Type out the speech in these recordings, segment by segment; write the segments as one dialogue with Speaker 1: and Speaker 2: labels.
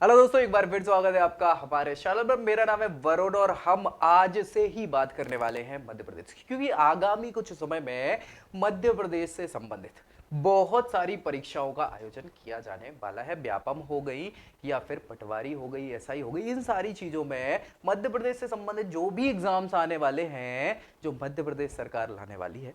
Speaker 1: Hello दोस्तों, एक बार फिर स्वागत है आपका हमारे चैनल पर। मेरा नाम है वरुण और हम आज से ही बात करने वाले हैं मध्य प्रदेश की, क्योंकि आगामी कुछ समय में मध्य प्रदेश से संबंधित बहुत सारी परीक्षाओं का आयोजन किया जाने वाला है। व्यापम हो गई या फिर पटवारी हो गई, एसआई हो गई, इन सारी चीजों में मध्य प्रदेश से संबंधित जो भी एग्जाम्स आने वाले हैं, जो मध्य प्रदेश सरकार लाने वाली है,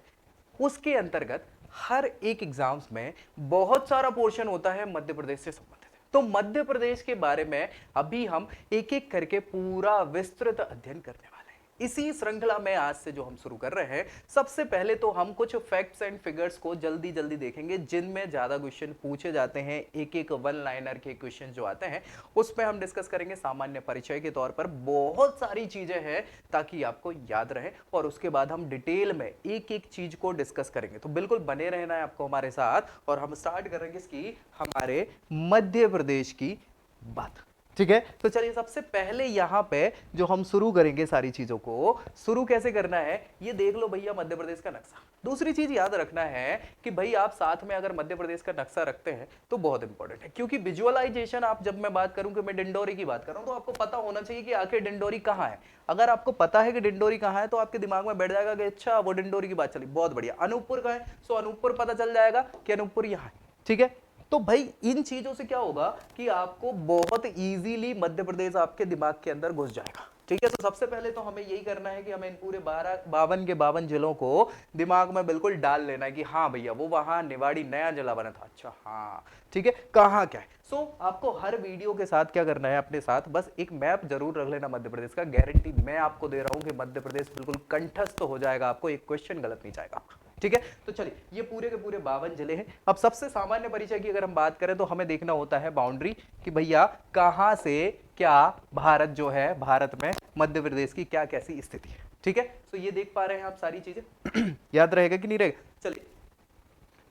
Speaker 1: उसके अंतर्गत हर एक एग्जाम्स में बहुत सारा पोर्शन होता है मध्य प्रदेश से संबंधित। तो मध्य प्रदेश के बारे में अभी हम एक एक करके पूरा विस्तृत अध्ययन करने वाले हैं। इसी श्रृंखला में आज से जो हम शुरू कर रहे हैं, सबसे पहले तो हम कुछ फैक्ट्स एंड फिगर्स को जल्दी जल्दी देखेंगे, जिनमें ज्यादा क्वेश्चन पूछे जाते हैं। एक एक वन लाइनर के क्वेश्चन जो आते हैं उस पर हम डिस्कस करेंगे सामान्य परिचय के तौर पर। बहुत सारी चीजें हैं ताकि आपको याद रहे, और उसके बाद हम डिटेल में एक एक चीज को डिस्कस करेंगे। तो बिल्कुल बने रहना है आपको हमारे साथ, और हम स्टार्ट करेंगे इसकी हमारे मध्य प्रदेश की बात। ठीक है, तो चलिए सबसे पहले यहां पे जो हम शुरू करेंगे सारी चीजों को, शुरू कैसे करना है ये देख लो भैया, मध्य प्रदेश का नक्शा। दूसरी चीज याद रखना है कि भाई आप साथ में अगर मध्य प्रदेश का नक्शा रखते हैं तो बहुत इंपॉर्टेंट है, क्योंकि विजुअलाइजेशन, आप जब मैं बात करूं कि मैं डिंडोरी की बात कर रहा हूं, तो आपको पता होना चाहिए कि आखिर डिंडोरी कहां है। अगर आपको पता है कि डिंडोरी कहां है तो आपके दिमाग में बैठ जाएगा कि अच्छा वो डिंडोरी की बात चली, बहुत बढ़िया। अनूपपुर कहां है, सो अनूपपुर पता चल जाएगा कि अनूपपुर यहां है। ठीक है, तो भाई इन चीजों से क्या होगा कि आपको बहुत इजीली मध्य प्रदेश आपके दिमाग के अंदर घुस जाएगा। ठीक है, तो सबसे पहले तो हमें यही करना है कि हमें इन पूरे 52 जिलों को दिमाग में बिल्कुल डाल लेना है कि हाँ भैया वो वहां निवाड़ी नया जिला बना था। अच्छा हाँ ठीक है, कहाँ क्या है। सो आपको हर वीडियो के साथ क्या करना है, अपने साथ बस एक मैप जरूर रख लेना मध्य प्रदेश का। गारंटी मैं आपको दे रहा हूं कि मध्य प्रदेश बिल्कुल कंठस्थ हो जाएगा, आपको एक क्वेश्चन गलत नहीं जाएगा। ठीक है, तो चलिए ये पूरे के पूरे 52 जिले हैं। अब सबसे सामान्य परिचय की अगर हम बात करें तो हमें देखना होता है बाउंड्री, कि भैया कहां से क्या भारत जो है, भारत में मध्य प्रदेश की क्या कैसी स्थिति है। ठीक है, तो ये देख पा रहे हैं आप सारी चीजें याद रहेगा कि नहीं रहेगा। चलिए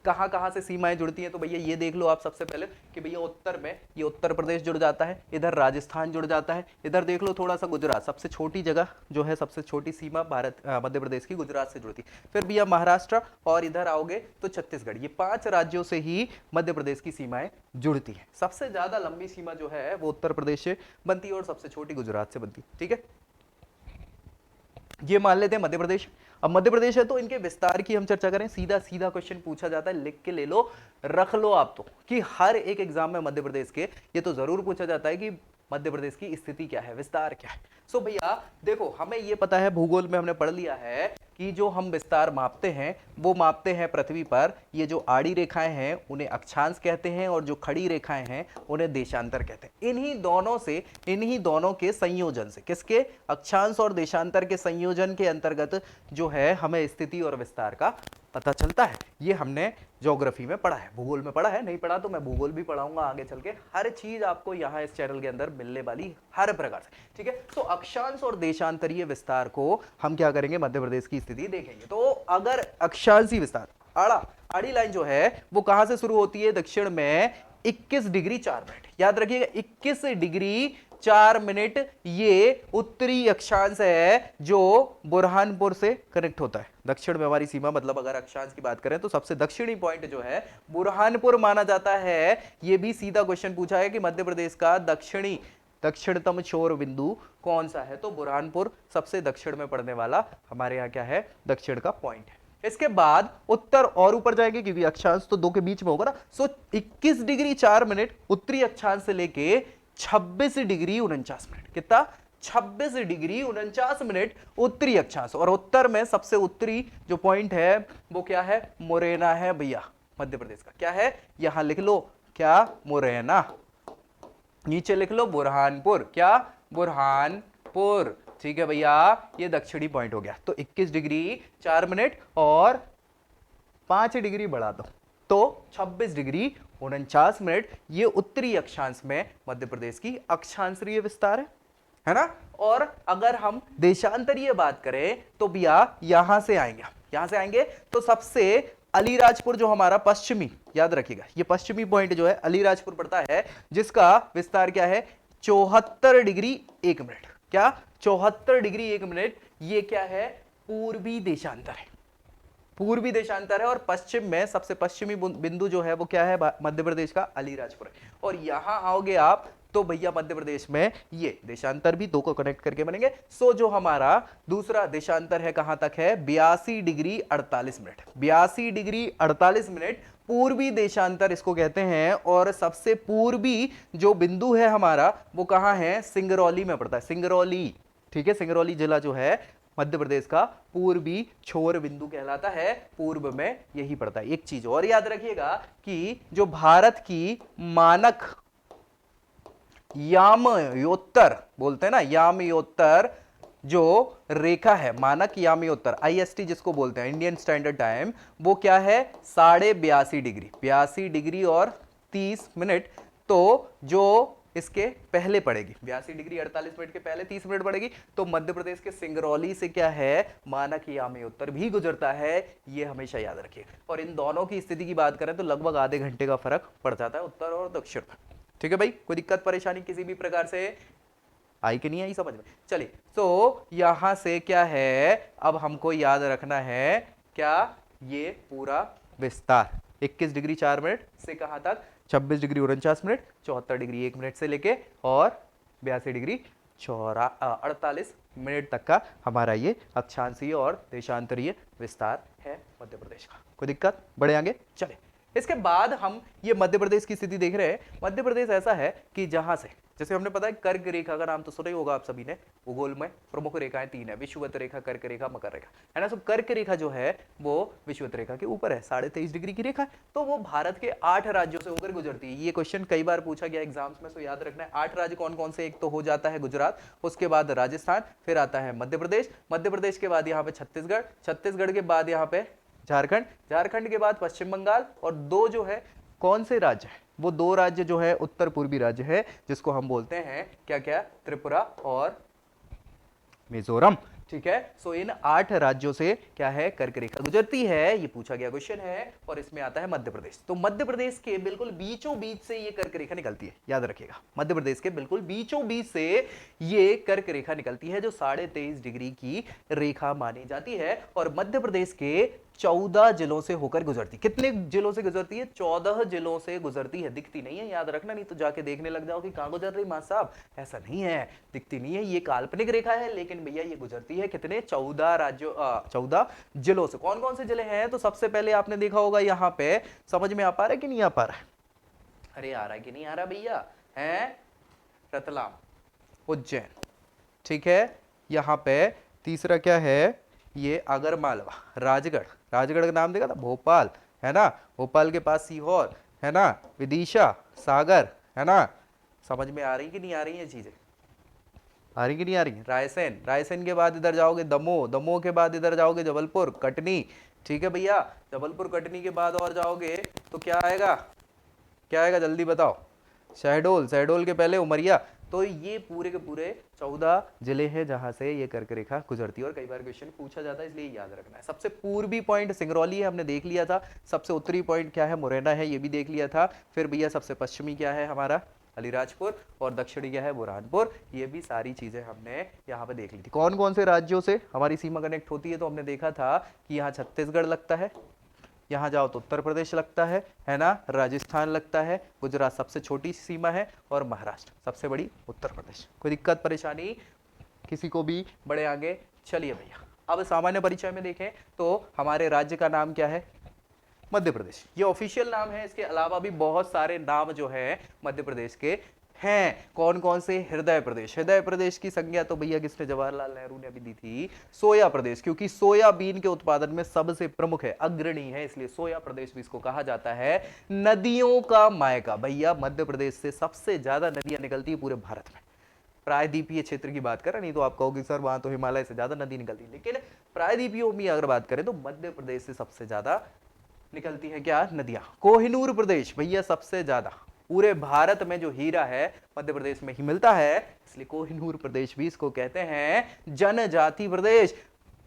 Speaker 1: कहां कहां से सीमाएं जुड़ती हैं, तो भैया ये देख लो आप सबसे पहले कि भैया उत्तर में ये उत्तर प्रदेश जुड़ जाता है, इधर राजस्थान जुड़ जाता है, इधर देख लो थोड़ा सा गुजरात, सबसे छोटी जगह जो है, सबसे छोटी सीमा भारत मध्य प्रदेश की गुजरात से जुड़ती है। फिर भैया महाराष्ट्र, और इधर आओगे तो छत्तीसगढ़। ये 5 राज्यों से ही मध्य प्रदेश की सीमाएं जुड़ती है। सबसे ज्यादा लंबी सीमा जो है वो उत्तर प्रदेश से बनती है, और सबसे छोटी गुजरात से बनती है। ठीक है, ये मान लेते हैं मध्य प्रदेश। अब मध्य प्रदेश है तो इनके विस्तार की हम चर्चा करें। सीधा सीधा क्वेश्चन पूछा जाता है, लिख के ले लो, रख लो आप तो, कि हर एक एग्जाम में मध्य प्रदेश के ये तो जरूर पूछा जाता है कि मध्य प्रदेश की स्थिति क्या है, विस्तार क्या है। सो भैया देखो, हमें ये पता है, भूगोल में हमने पढ़ लिया है कि जो हम विस्तार मापते हैं वो मापते हैं पृथ्वी पर। ये जो आड़ी रेखाएं हैं उन्हें अक्षांश कहते हैं, और जो खड़ी रेखाएं हैं उन्हें देशांतर कहते हैं। इन्हीं दोनों के संयोजन से, किसके, अक्षांश और देशांतर के संयोजन के अंतर्गत जो है हमें स्थिति और विस्तार का पता चलता है। ये हमने ज्योग्राफी में पढ़ा है, भूगोल में पढ़ा है। नहीं पढ़ा तो मैं भूगोल भी पढ़ाऊंगा आगे चल के। हर चीज आपको यहाँ इस चैनल के अंदर मिलने वाली, हर प्रकार से। ठीक है, तो अक्षांश और देशांतरीय विस्तार को हम क्या करेंगे, मध्य प्रदेश की स्थिति देखेंगे। तो अगर अक्षांशी विस्तार, आड़ी लाइन जो है वो कहां से शुरू होती है, दक्षिण में 21 डिग्री 4 मिनट। याद रखिएगा 21 डिग्री 4 मिनट ये उत्तरी अक्षांश है जो बुरहानपुर से कनेक्ट होता है। दक्षिण में हमारी सीमा, मतलब अगर अक्षांश की बात करें तो सबसे दक्षिणी पॉइंट जो है बुरहानपुर माना जाता है। ये भी सीधा क्वेश्चन पूछा है कि मध्य प्रदेश का दक्षिणतम छोर बिंदु कौन सा है, तो बुरहानपुर सबसे दक्षिण में पड़ने वाला हमारे यहाँ क्या है, दक्षिण का पॉइंट है। इसके बाद उत्तर और ऊपर जाएंगे, क्योंकि अक्षांश तो दो के बीच में होगा ना। सो 21 डिग्री 4 मिनट उत्तरी अक्षांश से लेके 26 डिग्री 49 मिनट। कितना, 26 डिग्री 49 मिनट उत्तरी अक्षांश। और उत्तर में सबसे उत्तरी जो पॉइंट है वो क्या है, मुरैना है भैया, मध्य प्रदेश का। क्या है, यहां लिख लो, क्या, मुरैना। नीचे लिख लो बुरहानपुर, क्या, बुरहानपुर। ठीक है भैया, ये दक्षिणी पॉइंट हो गया। तो 21 डिग्री 4 मिनट और 5 डिग्री बढ़ा दो तो 26 डिग्री 49 मिनट, ये उत्तरी अक्षांश में मध्य प्रदेश की अक्षांशीय विस्तार है ना। और अगर हम देशांतरीय बात करें तो भैया यहां से आएंगे तो सबसे अलीराजपुर जो हमारा पश्चिमी, याद रखिएगा ये पश्चिमी पॉइंट जो है अलीराजपुर पड़ता है, जिसका विस्तार क्या है, 74 डिग्री 1 मिनट। क्या, 74 डिग्री 1 मिनट। ये क्या है, पूर्वी देशांतर है, पूर्वी देशांतर है। और पश्चिम में सबसे पश्चिमी बिंदु जो है वो क्या है, मध्य प्रदेश का अलीराजपुर है। और यहां आओगे आप तो भैया मध्य प्रदेश में ये देशांतर भी दो को कनेक्ट करके बनेंगे। सो जो हमारा दूसरा देशांतर है कहां तक है, 82 डिग्री 48 मिनट, 82 डिग्री 48 मिनट पूर्वी देशांतर इसको कहते हैं। और सबसे पूर्वी जो बिंदु है हमारा वो कहां है, सिंगरौली में पड़ता है, सिंगरौली, ठीक है। सिंगरौली जिला जो है मध्य प्रदेश का पूर्वी छोर बिंदु कहलाता है, पूर्व में यही पड़ता है। एक चीज और याद रखिएगा कि जो भारत की मानक यामयोत्तर बोलते हैं ना, यामयोत्तर जो रेखा है, मानक यामयोत्तर IST जिसको बोलते हैं, इंडियन स्टैंडर्ड टाइम, वो क्या है 82.5 डिग्री, 82 डिग्री और 30 मिनट। तो जो इसके पहले पड़ेगी 82 डिग्री 48 मिनट के पहले 30 मिनट पड़ेगी। तो मध्य प्रदेश के सिंगरौली से क्या है, मानक यामयोत्तर भी गुजरता है, ये हमेशा याद रखिए। और इन दोनों की स्थिति की बात करें तो लगभग आधे घंटे का फर्क पड़ जाता है उत्तर और दक्षिण में, ठीक है भाई। कोई दिक्कत परेशानी किसी भी प्रकार से आई कि नहीं आई समझ में, चलिए। तो यहां से क्या है, अब हमको याद रखना है क्या, ये पूरा विस्तार 21 डिग्री 4 मिनट से कहां तक, 26 डिग्री 49 मिनट, 74 डिग्री 1 मिनट से लेके और 82 डिग्री 48 मिनट तक का हमारा ये अक्षांशीय और देशांतरीय विस्तार है मध्य प्रदेश का। कोई दिक्कत, बढ़े आगे चले। इसके बाद हम ये मध्य प्रदेश की स्थिति देख रहे हैं। मध्य प्रदेश ऐसा है कि जहां से, जैसे हमने पता है कर्क रेखा का नाम तो सुना ही होगा आप सभी ने, भूगोल में प्रमुख रेखाएं 3 है, विषुवत रेखा, कर्क रेखा, मकर रेखा, है ना। तो कर्क रेखा जो है वो विषुवत रेखा के ऊपर है, 23.5 डिग्री की रेखा है। तो वो भारत के 8 राज्यों से होकर गुजरती है। ये क्वेश्चन कई बार पूछा गया एग्जाम्स में, सो याद रखना है 8 राज्य कौन कौन से, एक तो हो जाता है गुजरात, उसके बाद राजस्थान, फिर आता है मध्य प्रदेश, मध्य प्रदेश के बाद यहाँ पे छत्तीसगढ़, छत्तीसगढ़ के बाद यहाँ पे झारखंड, झारखंड के बाद पश्चिम बंगाल, और 2 जो है कौन से राज्य है, वो 2 राज्य जो है उत्तर पूर्वी राज्य है, जिसको हम बोलते हैं क्या क्या, त्रिपुरा और मिजोरम, ठीक है। सो इन 8 राज्यों से क्या है, कर्क रेखा गुजरती है, ये पूछा गया क्वेश्चन है। और इसमें आता है मध्य प्रदेश। तो मध्य प्रदेश के बिल्कुल बीचों बीच से ये कर्क रेखा निकलती है, याद रखिएगा। मध्य प्रदेश के बिल्कुल बीचों बीच से ये कर्क रेखा निकलती है, जो 23.5 डिग्री की रेखा मानी जाती है। और मध्य प्रदेश के 14 जिलों से होकर गुजरती, कितने जिलों से गुजरती है, 14 जिलों से गुजरती है। दिखती नहीं है, याद रखना, नहीं तो जाके देखने लग जाओ कि कहां गुजर रही मां साहब, ऐसा नहीं है, दिखती नहीं है, ये काल्पनिक रेखा है, लेकिन भैया ये गुजरती है कितने, 14 राज्यों 14 जिलों से। कौन कौन से जिले हैं, तो सबसे पहले आपने देखा होगा यहाँ पे, समझ में आ पा रहा है कि नहीं आ पा रहा है, अरे आ रहा है कि नहीं आ रहा भैया, है रतलाम, उज्जैन, ठीक है। यहाँ पे तीसरा क्या है, ये आगरमालवा, राजगढ़, राजगढ़ का नाम देखा था, भोपाल, है ना, भोपाल के पास सीहोर, है ना, विदिशा, सागर, है ना। समझ में आ रही कि नहीं आ रही है चीजें, आ रही कि नहीं आ रही, रायसेन, रायसेन के बाद इधर जाओगे दमोह, दमोह के बाद इधर जाओगे जबलपुर, कटनी, ठीक है भैया। जबलपुर कटनी के बाद और जाओगे तो क्या आएगा, क्या आएगा जल्दी बताओ, शहडोल, शहडोल के पहले उमरिया। तो ये पूरे के पूरे 14 जिले हैं जहां से ये कर्क रेखा गुजरती है। और कई बार क्वेश्चन पूछा जाता है, इसलिए याद रखना है। सबसे पूर्वी पॉइंट सिंगरौली है, हमने देख लिया था। सबसे उत्तरी पॉइंट क्या है, मुरैना है, ये भी देख लिया था। फिर भैया सबसे पश्चिमी क्या है हमारा, अलीराजपुर, और दक्षिणी क्या है, बुरहानपुर। ये भी सारी चीजें हमने यहाँ पे देख ली थी। कौन कौन से राज्यों से हमारी सीमा कनेक्ट होती है, तो हमने देखा था कि यहाँ छत्तीसगढ़ लगता है, यहाँ जाओ तो उत्तर प्रदेश लगता है ना, राजस्थान लगता है, गुजरात सबसे छोटी सीमा है, और महाराष्ट्र सबसे बड़ी उत्तर प्रदेश। कोई दिक्कत परेशानी किसी को भी, बड़े आगे चलिए भैया। अब सामान्य परिचय में देखें तो हमारे राज्य का नाम क्या है, मध्य प्रदेश, ये ऑफिशियल नाम है। इसके अलावा भी बहुत सारे नाम जो है मध्य प्रदेश के हैं। कौन कौन से, हृदय प्रदेश, हृदय प्रदेश की संज्ञा तो भैया किसने, जवाहरलाल नेहरू ने अभी दी थी। सोया प्रदेश, क्योंकि सोयाबीन के उत्पादन में सबसे प्रमुख है, अग्रणी है, इसलिए सोया प्रदेश भी इसको कहा जाता है। नदियों का मायका, भैया मध्य प्रदेश से सबसे ज्यादा नदियां निकलती है पूरे भारत में। प्रायद्वीपीय क्षेत्र की बात करें, नहीं तो आप कहोगे सर वहां तो हिमालय से ज्यादा नदी निकलती है, लेकिन प्रायद्वीपीय में अगर बात करें तो मध्य प्रदेश से सबसे ज्यादा निकलती है क्या, नदियां। कोहिनूर प्रदेश, भैया सबसे ज्यादा पूरे भारत में जो हीरा है मध्य प्रदेश में ही मिलता है, इसलिए कोहिनूर प्रदेश भी इसको कहते हैं जनजाति प्रदेश।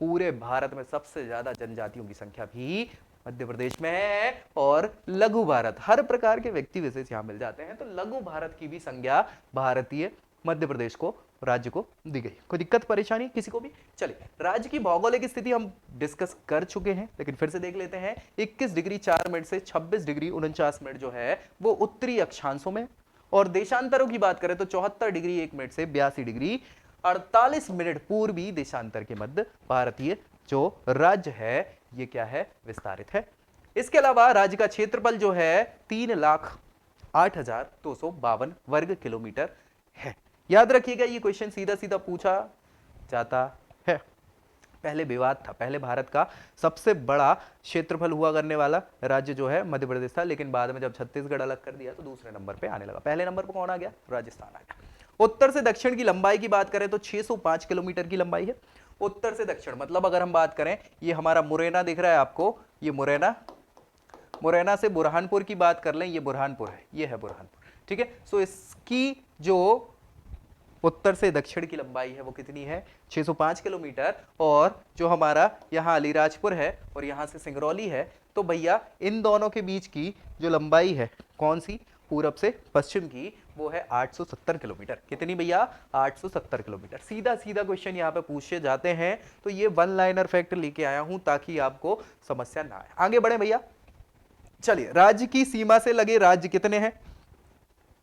Speaker 1: पूरे भारत में सबसे ज्यादा जनजातियों की संख्या भी मध्य प्रदेश में है। और लघु भारत, हर प्रकार के व्यक्ति विशेष यहां मिल जाते हैं, तो लघु भारत की भी संज्ञा भारतीय मध्य प्रदेश को, राज्य को दी गई। कोई दिक्कत परेशानी किसी को भी, चलिए। राज्य की भौगोलिक स्थिति हम डिस्कस कर चुके हैं, लेकिन फिर से देख लेते हैं। 21 डिग्री 4 मिनट से 26 डिग्री 49 मिनट जो है वो उत्तरी अक्षांशों में, और देशांतरों की बात करें तो 74 डिग्री 1 मिनट से 82 डिग्री 48 मिनट पूर्वी देशांतर के मध्य भारतीय जो राज्य है ये क्या है, विस्तारित है। इसके अलावा राज्य का क्षेत्रफल जो है 3,08,252 वर्ग किलोमीटर है। याद रखिएगा ये क्वेश्चन सीधा सीधा पूछा जाता है। पहले विवाद था, पहले भारत का सबसे बड़ा क्षेत्रफल हुआ करने वाला राज्य जो है मध्य प्रदेश था, लेकिन बाद में जब छत्तीसगढ़ अलग कर दिया तो दूसरे नंबर पे आने लगा। पहले नंबर पे कौन आ गया, राजस्थान आ गया। उत्तर से दक्षिण की लंबाई की बात करें तो 605 किलोमीटर की लंबाई है। उत्तर से दक्षिण मतलब अगर हम बात करें, ये हमारा मुरैना दिख रहा है आपको, ये मुरैना, मुरैना से बुरहानपुर की बात कर लें, ये बुरहानपुर है, ये है बुरहानपुर, ठीक है। सो इसकी जो उत्तर से दक्षिण की लंबाई है वो कितनी है, 605 किलोमीटर। और जो हमारा यहाँ अलीराजपुर है और यहाँ से सिंगरौली है, तो भैया इन दोनों के बीच की जो लंबाई है कौन सी, पूरब से पश्चिम की, वो है 870 किलोमीटर। कितनी भैया, 870 किलोमीटर। सीधा सीधा क्वेश्चन यहाँ पे पूछे जाते हैं, तो ये वन लाइनर फैक्ट लेके आया हूं ताकि आपको समस्या ना आए। आगे बढ़े भैया, चलिए। राज्य की सीमा से लगे राज्य कितने हैं,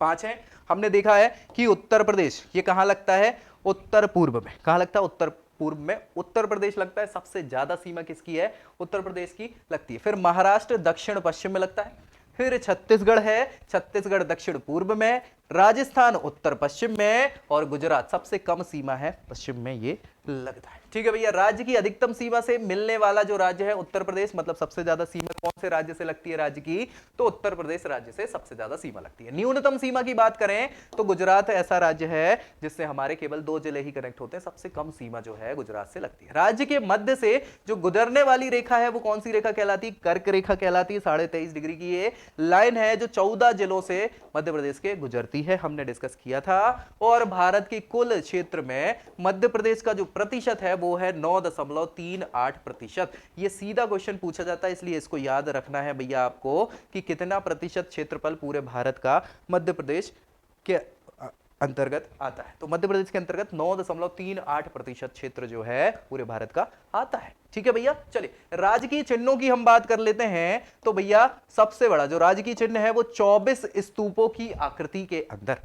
Speaker 1: 5 हैं। हमने देखा है कि उत्तर प्रदेश ये कहां लगता है, उत्तर पूर्व में। कहां लगता है, उत्तर पूर्व में उत्तर प्रदेश लगता है। सबसे ज्यादा सीमा किसकी है, उत्तर प्रदेश की लगती है। फिर महाराष्ट्र दक्षिण पश्चिम में लगता है। फिर छत्तीसगढ़ है, छत्तीसगढ़ दक्षिण पूर्व में। राजस्थान उत्तर पश्चिम में। और गुजरात सबसे कम सीमा है, पश्चिम में ये लगता है। ठीक है भैया। राज्य की अधिकतम सीमा से मिलने वाला जो राज्य है उत्तर प्रदेश, मतलब सबसे ज्यादा सीमा कौन से राज्य से लगती है राज्य की, तो उत्तर प्रदेश राज्य से सबसे ज्यादा सीमा लगती है। न्यूनतम सीमा की बात करें तो गुजरात ऐसा राज्य है जिससे हमारे केवल 2 जिले ही कनेक्ट होते हैं। सबसे कम सीमा जो है गुजरात से लगती है। राज्य के मध्य से जो गुजरने वाली रेखा है वो कौन सी रेखा कहलाती है, कर्क रेखा कहलाती है। 23.5 डिग्री की ये लाइन है जो 14 जिलों से मध्य प्रदेश के गुजरती है, हमने डिस्कस किया था। और भारत के कुल क्षेत्र में मध्य प्रदेश का जो प्रतिशत है वो है 9.38%। ये सीधा क्वेश्चन पूछा जाता है, इसलिए इसको याद रखना है भैया आपको कि कितना प्रतिशत क्षेत्रफल पूरे भारत का मध्य प्रदेश के अंतर्गत आता है। तो मध्य प्रदेश के अंतर्गत 9.38% क्षेत्र जो है पूरे भारत का आता है। ठीक है भैया। चलिए, राजकीय चिन्हों की हम बात कर लेते हैं। तो भैया सबसे बड़ा जो राजकीय चिन्ह है वो 24 स्तूपों की आकृति के अंदर,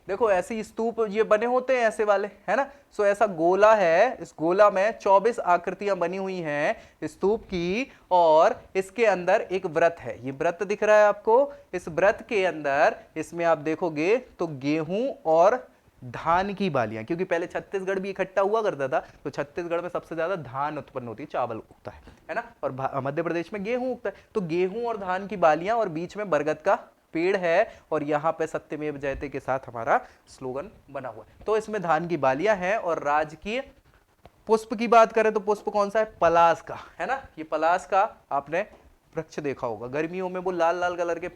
Speaker 1: देखो ऐसी स्तूप ये बने होते हैं ऐसे वाले, है ना। सो ऐसा गोला है, इस गोला में 24 आकृतियां बनी हुई हैं स्तूप की। और इसके अंदर एक व्रत है, ये व्रत दिख रहा है आपको। इस व्रत के अंदर इसमें आप देखोगे तो गेहूं और धान की बालियां, क्योंकि पहले छत्तीसगढ़ भी इकट्ठा हुआ करता था, तो छत्तीसगढ़ में सबसे ज्यादा धान उत्पन्न होती है, चावल उगता है ना। और मध्य प्रदेश में गेहूं उगता है, तो गेहूं और धान की बालियां और बीच में बरगद का पेड़ है। और यहां पे सत्यमेव जयते के साथ हमारा स्लोगन बना हुआ है। तो इसमें धान की बालियां हैं। और राजकीय पुष्प की बात करें तो पुष्प कौन सा है, पलास का, है ना। ये पलास का आपने वृक्ष देखा होगा, गर्मियों में वो लाल लाल कलर के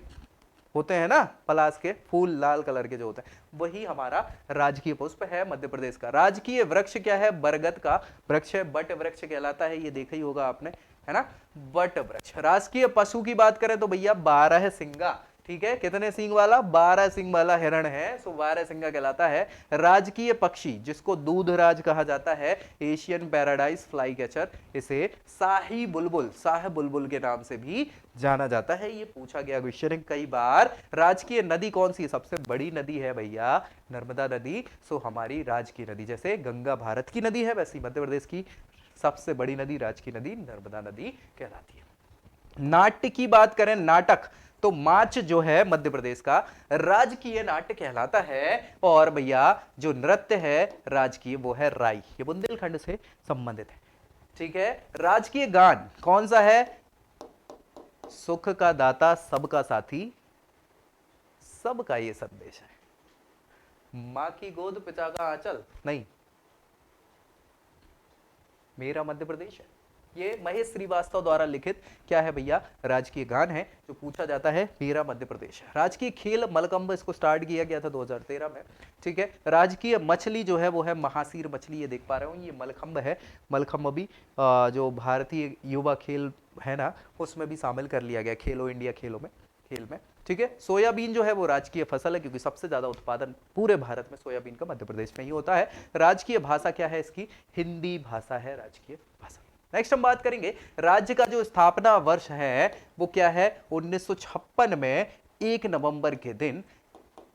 Speaker 1: होते हैं ना, पलास के फूल लाल कलर के जो होते हैं, वही हमारा राजकीय पुष्प है मध्य प्रदेश का। राजकीय वृक्ष क्या है, बरगद का वृक्ष है, बट वृक्ष कहलाता है, ये देखा ही होगा आपने, है ना, बट वृक्ष। राजकीय पशु की बात करें तो भैया 12 सिंगा, ठीक है। कितने सींग वाला, 12 सींग वाला हिरण है, सो 12 सिंगा कहलाता है। राजकीय पक्षी जिसको दूधराज कहा जाता है, एशियन पैराडाइज फ्लाई कैचर, इसे शाही बुलबुल, शाह बुलबुल के नाम से भी जाना जाता है। ये पूछा गया क्वेश्चन कई बार। राजकीय नदी कौन सी है, सबसे बड़ी नदी है भैया नर्मदा नदी। सो हमारी राजकीय नदी, जैसे गंगा भारत की नदी है वैसी मध्य प्रदेश की सबसे बड़ी नदी राजकीय नदी नर्मदा नदी कहलाती है। नाट्य की बात करें, नाटक, तो माच जो है मध्य प्रदेश का राजकीय नाट्य कहलाता है। और भैया जो नृत्य है राजकीय वो है राई, ये बुंदेलखंड से संबंधित है। ठीक है। राजकीय गान कौन सा है, सुख का दाता सबका साथी, सबका ये संदेश है। मां की गोद पिता का आंचल नहीं, मेरा मध्य प्रदेश है। ये महेश श्रीवास्तव द्वारा लिखित क्या है भैया, राजकीय गान है जो पूछा जाता है, मेरा मध्य प्रदेश है। राजकीय खेल मलखंभ, इसको स्टार्ट किया गया था 2013 में, ठीक है। राजकीय मछली जो है वो है महासीर मछली, ये देख पा रहे हो, ये मलखंभ है। मलखंभ भी जो भारतीय युवा खेल है ना उसमें भी शामिल कर लिया गया, खेलो इंडिया खेल में, ठीक है। सोयाबीन जो है वो राजकीय फसल है, क्योंकि सबसे ज्यादा उत्पादन पूरे भारत में सोयाबीन का मध्य प्रदेश में ही होता है। राजकीय भाषा क्या है इसकी, हिंदी भाषा है राजकीय भाषा। नेक्स्ट हम बात करेंगे राज्य का जो स्थापना वर्ष है वो क्या है, 1956 में 1 नवंबर के दिन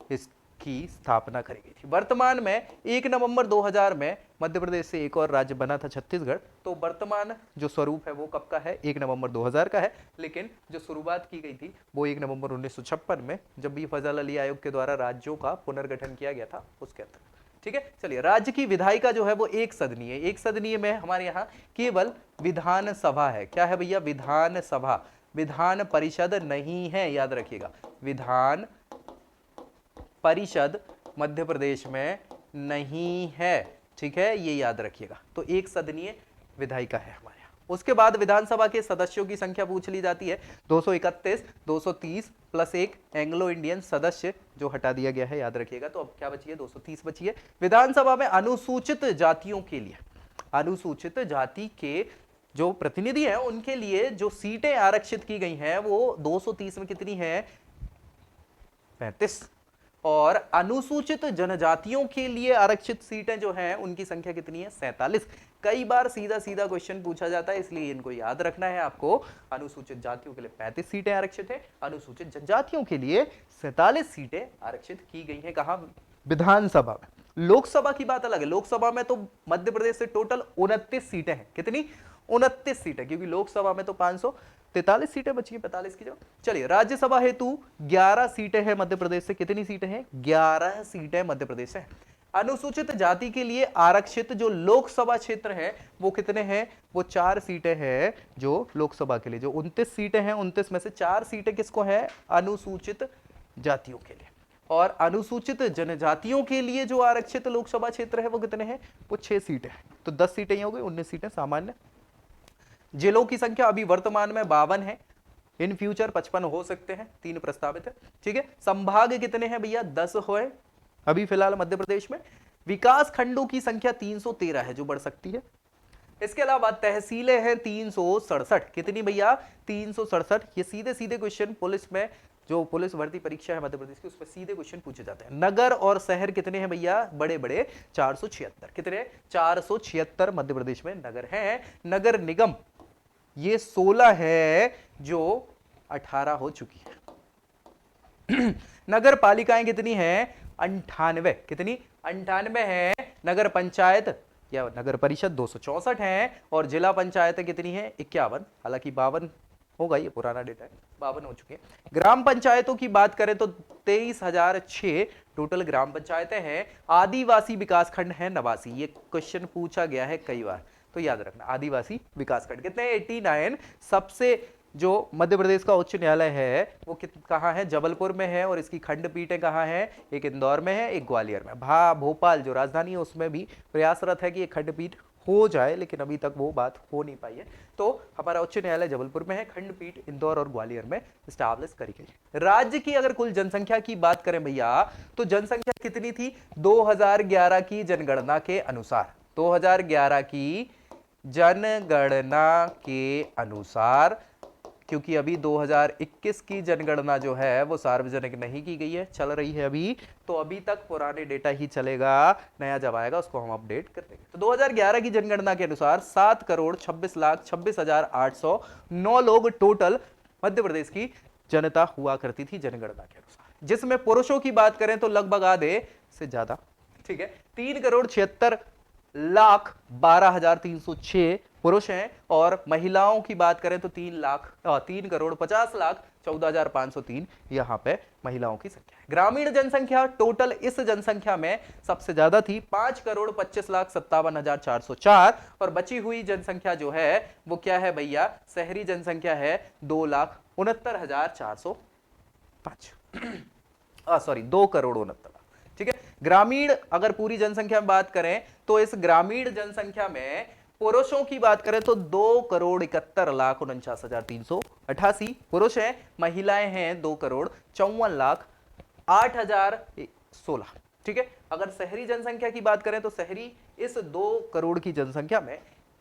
Speaker 1: इसकी स्थापना करी गई थी। वर्तमान में 1 नवंबर 2000 में मध्य प्रदेश से एक और राज्य बना था, छत्तीसगढ़। तो वर्तमान जो स्वरूप है वो कब का है? 1 नवंबर 2000 का है। लेकिन जो शुरुआत की गई थी वो 1 नवंबर 1956 में, जब भी फजल अली आयोग के द्वारा राज्यों का पुनर्गठन किया गया था उसके अंतर्गत। ठीक है, चलिए। राज्य की विधायिका जो है वो एक सदनीय, एक सदनीय में हमारे यहाँ केवल विधानसभा है। क्या है भैया? विधानसभा। विधान परिषद नहीं है, याद रखिएगा। विधान परिषद मध्य प्रदेश में नहीं है, ठीक है, ये याद रखिएगा। तो एक सदनीय विधायिका है हमारे यहाँ। उसके बाद विधानसभा के सदस्यों की संख्या पूछ ली जाती है, 231, 230 प्लस एक एंग्लो इंडियन सदस्य जो हटा दिया गया है, याद रखिएगा। तो अब क्या बची है? 230 बची है। विधानसभा में अनुसूचित जातियों के लिए, अनुसूचित जाति के जो प्रतिनिधि हैं उनके लिए जो सीटें आरक्षित की गई हैं वो 230 में कितनी है? 35। और अनुसूचित जनजातियों के लिए आरक्षित सीटें जो हैं उनकी संख्या कितनी है? 47। कई बार सीधा सीधा क्वेश्चन पूछा जाता है, इसलिए इनको याद रखना है आपको। अनुसूचित जातियों के लिए 35 सीटें आरक्षित है, अनुसूचित जनजातियों के लिए 47 सीटें आरक्षित की गई हैं। कहां? विधानसभा में। लोकसभा की बात अलग है। लोकसभा में तो मध्य प्रदेश से टोटल 29 सीटें हैं। कितनी? 29 सीटें, क्योंकि लोकसभा में तो 543 सीटें बची हैं 45 की जगह। चलिए, राज्यसभा हेतु 11 सीटें हैं मध्य प्रदेश से। कितनी सीटें हैं? 11 सीटें मध्य प्रदेश से। अनुसूचित जाति के लिए आरक्षित जो लोकसभा क्षेत्र है वो कितने हैं? वो 4 सीटें हैं जो लोकसभा के लिए। जो 29 सीटें हैं, 29 में से 4 सीटें किसको है? अनुसूचित जातियों के लिए। और अनुसूचित जनजातियों के लिए जो आरक्षित लोकसभा क्षेत्र है वो कितने हैं? वो 6 सीटें हैं। तो 10 सीटें ही हो गई, 19 सीटें सामान्य। जिलों की संख्या अभी वर्तमान में 52 है, इन फ्यूचर 55 हो सकते हैं, 3 प्रस्तावित है। ठीक है। संभाग कितने हैं भैया? 10 हुए अभी फिलहाल मध्य प्रदेश में। विकास खंडों की संख्या 313 है, जो बढ़ सकती है। इसके अलावा तहसीलें हैं 367। कितनी भैया? 367। ये सीधे सीधे क्वेश्चन पुलिस में, जो पुलिस भर्ती परीक्षा है मध्य प्रदेश की, उसमें सीधे क्वेश्चन पूछे जाते हैं। नगर और शहर कितने हैं भैया? बड़े बड़े 476। कितने? 476 मध्य प्रदेश में नगर हैं। नगर निगम ये 16 है, जो 18 हो चुकी है। नगर पालिकाएं कितनी हैं? 98। कितनी? 98 है। नगर पंचायत या नगर परिषद 264 है। और जिला पंचायत कितनी है? 51। हालांकि 52 होगा, ये पुराना डेटा है, 52 हो चुके हैं। ग्राम पंचायतों की बात करें तो 23,006 टोटल ग्राम पंचायतें हैं। आदिवासी विकास खंड है 89। ये क्वेश्चन पूछा गया है कई बार, तो याद रखना। आदिवासी विकास खंड कितने? 89। सबसे जो मध्य प्रदेश का उच्च न्यायालय है वो कहाँ है? जबलपुर में है। और इसकी खंडपीठें कहाँ हैं? एक इंदौर में है, एक ग्वालियर में। भोपाल जो राजधानी है उसमें भी प्रयासरत है कि एक खंडपीठ हो जाए, लेकिन अभी तक वो बात हो नहीं पाई है। तो हमारा उच्च न्यायालय जबलपुर में है, खंडपीठ इंदौर और ग्वालियर में स्टैब्लिश करी गई। राज्य की अगर कुल जनसंख्या की बात करें भैया, तो जनसंख्या कितनी थी 2011 की जनगणना के अनुसार? 2011 की जनगणना के अनुसार, क्योंकि अभी 2021 की जनगणना जो है वो सार्वजनिक नहीं की गई है, चल रही है अभी, तो अभी तक पुराने डेटा ही चलेगा, नया जब आएगा उसको हम अपडेट कर देंगे। तो 2011 की जनगणना के अनुसार 7,26,26,809 लोग टोटल मध्य प्रदेश की जनता हुआ करती थी जनगणना के अनुसार, जिसमें पुरुषों की बात करें तो लगभग आधे से ज्यादा, ठीक है, 3,76,12,306 पुरुष हैं। और महिलाओं की बात करें तो 3,50,14,503 यहां पे महिलाओं की संख्या है। ग्रामीण जनसंख्या टोटल इस जनसंख्या में सबसे ज्यादा थी 5,25,57,404। और बची हुई जनसंख्या जो है वो क्या है भैया? शहरी जनसंख्या है 2,69,405। सॉरी 2,69,00,000। ठीक है। ग्रामीण अगर पूरी जनसंख्या में बात करें तो इस ग्रामीण जनसंख्या में पुरुषों की बात करें तो 2,71,49,388 पुरुष हैं। महिलाएं हैं 2,54,08,016। ठीक है। अगर शहरी जनसंख्या की बात करें तो शहरी इस 2 करोड़ की जनसंख्या में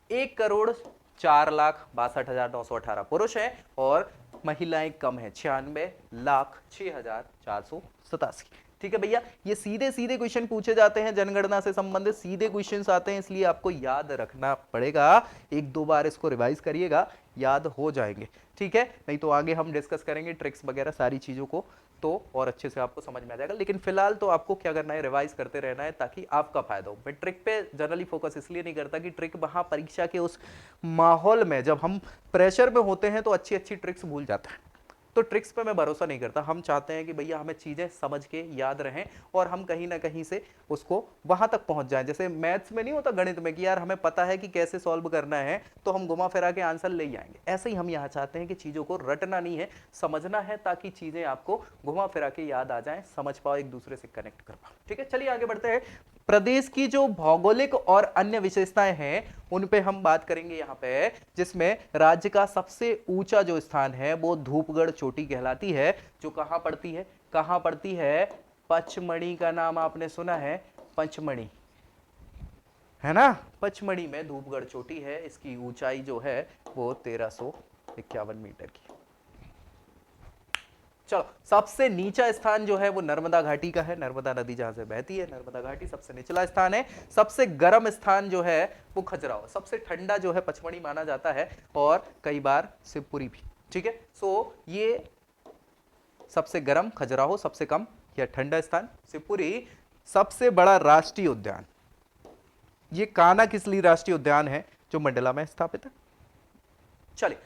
Speaker 1: 1,04,62,918 पुरुष हैं और महिलाएं कम है 96,06,487। ठीक है भैया। ये सीधे सीधे क्वेश्चन पूछे जाते हैं जनगणना से संबंधित, सीधे क्वेश्चंस आते हैं, इसलिए आपको याद रखना पड़ेगा। 1-2 बार इसको रिवाइज करिएगा, याद हो जाएंगे। ठीक है। नहीं तो आगे हम डिस्कस करेंगे ट्रिक्स वगैरह सारी चीजों को, तो और अच्छे से आपको समझ में आ जाएगा। लेकिन फिलहाल तो आपको क्या करना है, रिवाइज करते रहना है ताकि आपका फायदा हो। मैं ट्रिक पे जनरली फोकस इसलिए नहीं करता कि ट्रिक वहां परीक्षा के उस माहौल में जब हम प्रेशर में होते हैं तो अच्छी अच्छी ट्रिक्स भूल जाते हैं, तो ट्रिक्स पे मैं भरोसा नहीं करता। हम चाहते हैं कि भैया हमें चीजें समझ के याद रहें और हम कहीं ना कहीं से उसको वहां तक पहुंच जाएं। जैसे मैथ्स में नहीं होता, गणित में, कि यार हमें पता है कि कैसे सॉल्व करना है तो हम घुमा फिरा के आंसर ले आएंगे। ऐसे ही हम यहाँ चाहते हैं कि चीजों को रटना नहीं है, समझना है, ताकि चीजें आपको घुमा फिरा के याद आ जाएं, समझ पाओ, एक दूसरे से कनेक्ट कर पाओ। ठीक है, चलिए आगे बढ़ते हैं। प्रदेश की जो भौगोलिक और अन्य विशेषताएं हैं उन पे हम बात करेंगे यहाँ पे, जिसमें राज्य का सबसे ऊंचा जो स्थान है वो धूपगढ़ चोटी कहलाती है, जो कहां पड़ती है, कहां पड़ती है, पचमढ़ी का नाम आपने सुना है, पचमढ़ी है ना, पचमढ़ी में धूपगढ़ चोटी है। इसकी ऊंचाई जो है वो 1351 मीटर की। चलो, सबसे नीचा स्थान जो है वो नर्मदा घाटी का है, नर्मदा नदी जहां से बहती है, नर्मदा घाटी सबसे निचला स्थान है। सबसे गर्म स्थान जो है वो खजुराहो, सबसे ठंडा जो है पचमढ़ी माना जाता है, और कई बार शिवपुरी भी। ठीक है, सो ये सबसे गर्म खजुराहो, सबसे कम या ठंडा स्थान शिवपुरी। सबसे बड़ा राष्ट्रीय उद्यान, ये कान्हा-किसली राष्ट्रीय उद्यान है जो मंडला में स्थापित है। चलिए,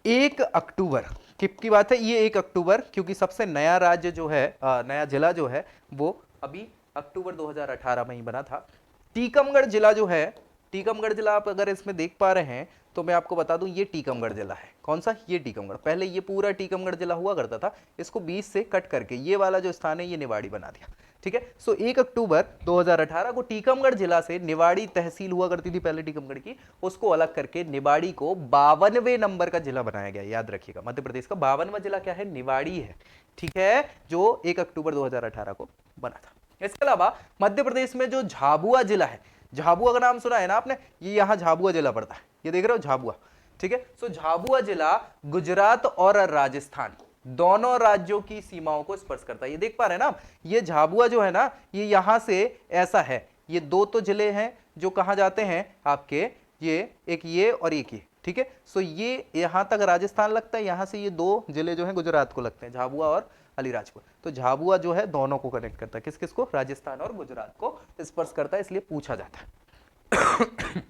Speaker 1: 1 अक्टूबर की बात है, ये 1 अक्टूबर, क्योंकि सबसे नया राज्य जो है, नया जिला जो है वो अभी अक्टूबर 2018 में ही बना था। टीकमगढ़ जिला जो है, टीकमगढ़ जिला आप अगर इसमें देख पा रहे हैं तो मैं आपको बता दूं ये टीकमगढ़ जिला है। कौन सा, ये टीकमगढ़। पहले ये पूरा टीकमगढ़ जिला हुआ करता था, इसको 20 से कट करके ये वाला जो स्थान है ये निवाड़ी बना दिया। ठीक है, सो 1 अक्टूबर 2018 को टीकमगढ़ जिला से निवाड़ी तहसील हुआ करती थी पहले टीकमगढ़ की, उसको अलग करके निवाड़ी को 52वें नंबर का जिला बनाया गया। याद रखिएगा, मध्य प्रदेश का 52वां जिला क्या है, निवाड़ी है। ठीक है, जो 1 अक्टूबर 2018 को बना था। इसके अलावा मध्य प्रदेश में जो झाबुआ जिला है, झाबुआ का नाम सुना है ना आपने, ये यहां झाबुआ जिला पड़ता है, ये देख रहे हो झाबुआ। ठीक है, सो झाबुआ जिला गुजरात और राजस्थान दोनों राज्यों की सीमाओं को स्पर्श करता है। ये देख पा रहे हैं ना आप, ये झाबुआ जो है ना, ये यहां से ऐसा है, ये दो तो जिले हैं जो कहां जाते हैं आपके, ये एक ये और एक ये। ठीक है, सो ये यहां तक राजस्थान लगता है, यहां से ये दो जिले जो हैं गुजरात को लगते हैं, झाबुआ और अलीराजपुर। तो झाबुआ जो है दोनों को कनेक्ट करता है, किस किस को, राजस्थान और गुजरात को स्पर्श करता है, इसलिए पूछा जाता है।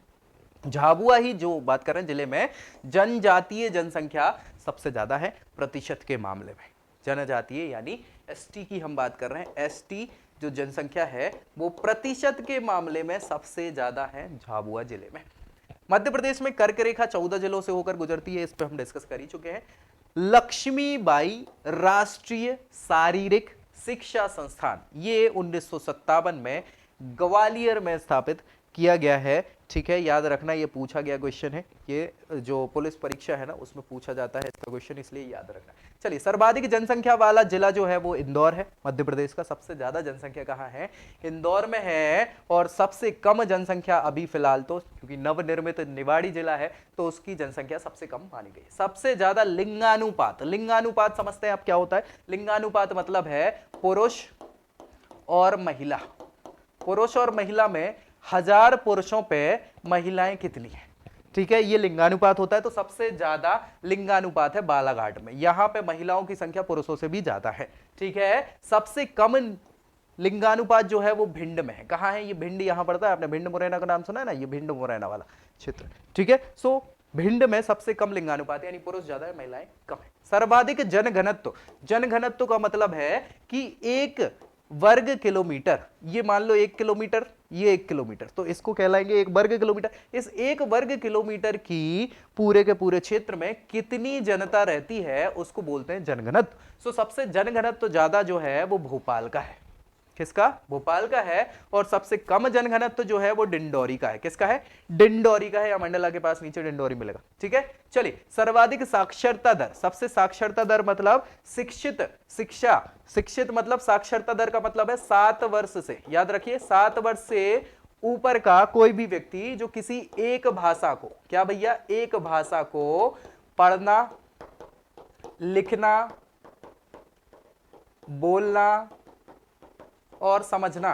Speaker 1: झाबुआ ही जो बात कर रहे हैं जिले में जनजातीय जनसंख्या सबसे ज्यादा है प्रतिशत के मामले में। जनजातीय यानी एसटी की हम बात कर रहे हैं, एसटी जो जनसंख्या है वो प्रतिशत के मामले में सबसे ज्यादा है झाबुआ जिले में। मध्य प्रदेश में कर्क रेखा 14 जिलों से होकर गुजरती है, इस पर हम डिस्कस कर ही चुके हैं। लक्ष्मीबाई राष्ट्रीय शारीरिक शिक्षा संस्थान, ये 1957 में ग्वालियर में स्थापित किया गया है। ठीक है, याद रखना, ये पूछा गया क्वेश्चन है, ये जो पुलिस परीक्षा है ना उसमें पूछा जाता है इसका क्वेश्चन, इसलिए याद रखना। चलिए, सर्वाधिक जनसंख्या वाला जिला जो है वो इंदौर है। मध्य प्रदेश का सबसे ज्यादा जनसंख्या कहाँ है, इंदौर में है। और सबसे कम जनसंख्या अभी फिलहाल तो, क्योंकि नवनिर्मित निवाड़ी जिला है तो उसकी जनसंख्या सबसे कम मानी गई। सबसे ज्यादा लिंगानुपात, लिंगानुपात समझते हैं आप क्या होता है, लिंगानुपात मतलब है पुरुष और महिला, पुरुष और महिला में 1000 पुरुषों पे महिलाएं कितनी है। ठीक है, ये लिंगानुपात होता है। तो सबसे ज्यादा लिंगानुपात है बालाघाट में, यहां पे महिलाओं की संख्या पुरुषों से भी ज्यादा है। ठीक है, सबसे कम लिंगानुपात जो है वो भिंड में है। कहां है ये, भिंड यहां पड़ता है, आपने भिंड मुरैना का नाम सुना है ना, ये भिंड मुरैना वाला क्षेत्र। ठीक है, सो भिंड में सबसे कम लिंगानुपात, यानी पुरुष ज्यादा है महिलाएं कम है। सर्वाधिक जनघनत्व, जनघनत्व का मतलब है कि 1 वर्ग किलोमीटर, ये मान लो 1 किलोमीटर, ये 1 किलोमीटर, तो इसको कहलाएंगे 1 वर्ग किलोमीटर। इस 1 वर्ग किलोमीटर की पूरे के पूरे क्षेत्र में कितनी जनता रहती है उसको बोलते हैं जनघनत्व। सो सबसे जनघनत्व ज्यादा जो है वो भोपाल का है। किसका, भोपाल का है। और सबसे कम जनघनत्व जो है वो डिंडोरी का है। किसका है, डिंडोरी का है, या मंडला के पास नीचे डिंडोरी मिलेगा। ठीक है, चलिए, सर्वाधिक साक्षरता दर, सबसे साक्षरता दर मतलब शिक्षित, शिक्षा, शिक्षित मतलब साक्षरता दर का मतलब है 7 वर्ष से, याद रखिए 7 वर्ष से ऊपर का कोई भी व्यक्ति जो किसी एक भाषा को, क्या भैया, एक भाषा को पढ़ना, लिखना, बोलना और समझना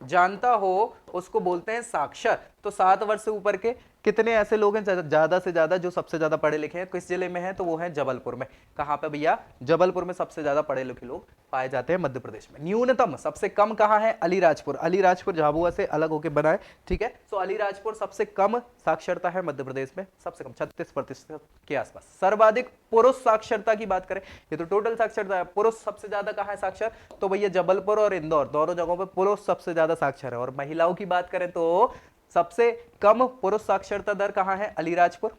Speaker 1: जानता हो, उसको बोलते हैं साक्षर। तो 7 वर्ष से ऊपर के कितने ऐसे लोग हैं ज्यादा से ज्यादा जो सबसे ज्यादा पढ़े लिखे हैं, किस जिले में है, तो वो है जबलपुर में। कहां पे भैया, जबलपुर में सबसे ज्यादा पढ़े लिखे लोग पाए जाते हैं मध्य प्रदेश में। न्यूनतम सबसे कम कहां है, अलीराजपुर। अलीराजपुर झाबुआ से अलग होकर बना है, ठीक है। तो अलीराजपुर सबसे कम साक्षरता है मध्य प्रदेश में, सबसे कम 36% के आसपास। सर्वाधिक पुरुष साक्षरता की बात करें, ये तो टोटल साक्षरता है, पुरुष सबसे ज्यादा कहां है साक्षर, तो भैया जबलपुर और इंदौर दोनों जगहों पर पुरुष सबसे ज्यादा साक्षर है। और महिलाओं की बात करें तो सबसे कम पुरुष साक्षरता दर कहां है, अलीराजपुर,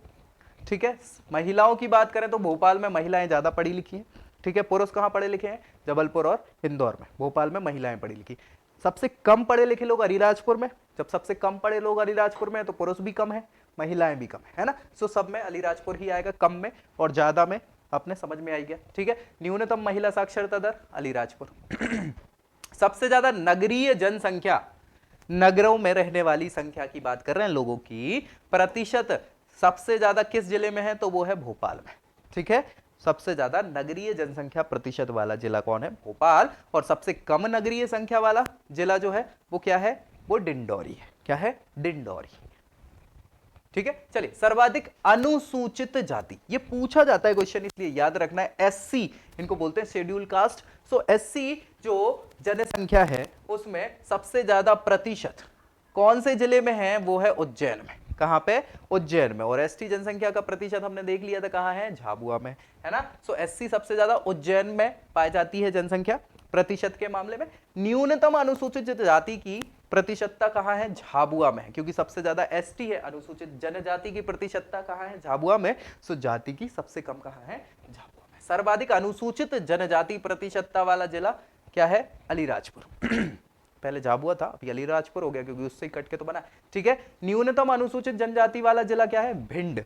Speaker 1: ठीक है। महिलाओं की बात करें तो भोपाल में महिलाएं ज्यादा पढ़ी लिखी हैं, ठीक है। पुरुष कहां पढ़े लिखे हैं, जबलपुर और इंदौर में। भोपाल में महिलाएं पढ़ी लिखी। सबसे कम पढ़े लिखे लोग अलीराजपुर में। जब सबसे कम पढ़े लोग अलीराजपुर में तो पुरुष भी कम है, महिलाएं भी कम है ना। सो सब में अलीराजपुर ही आएगा, कम में और ज्यादा में अपने समझ में आई गया, ठीक है। न्यूनतम महिला साक्षरता दर अलीराजपुर। सबसे ज्यादा नगरीय जनसंख्या, नगरों में रहने वाली संख्या की बात कर रहे हैं लोगों की, प्रतिशत सबसे ज्यादा किस जिले में है, तो वो है भोपाल में, ठीक है। सबसे ज्यादा नगरीय जनसंख्या प्रतिशत वाला जिला कौन है, भोपाल। और सबसे कम नगरीय संख्या वाला जिला जो है वो क्या है, वो डिंडौरी है। क्या है, डिंडौरी, ठीक है। चलिए, सर्वाधिक अनुसूचित जाति, ये पूछा जाता है क्वेश्चन, इसलिए याद रखना है। एससी इनको बोलते हैं, शेड्यूल कास्ट। सो एससी जो जनसंख्या है उसमें सबसे ज्यादा प्रतिशत कौन से जिले में है, वो है उज्जैन में। कहां पे, उज्जैन में। और एसटी जनसंख्या का प्रतिशत हमने देख लिया था, कहां है, झाबुआ में, है ना। सो एससी सबसे ज्यादा उज्जैन में पाई जाती है जनसंख्या प्रतिशत के मामले में। न्यूनतम अनुसूचित जाति की प्रतिशतता कहां है, झाबुआ में, क्योंकि सबसे ज्यादा एसटी है। अनुसूचित जनजाति की प्रतिशतता कहां है, झाबुआ में। सो जाति की सबसे कम कहां है, झाबुआ में। सर्वाधिक अनुसूचित जनजाति प्रतिशतता वाला जिला क्या है, अलीराजपुर। पहले झाबुआ था, अभी अलीराजपुर हो गया, क्योंकि उससे कट के तो बना, ठीक है। न्यूनतम अनुसूचित जनजाति वाला जिला क्या है, भिंड।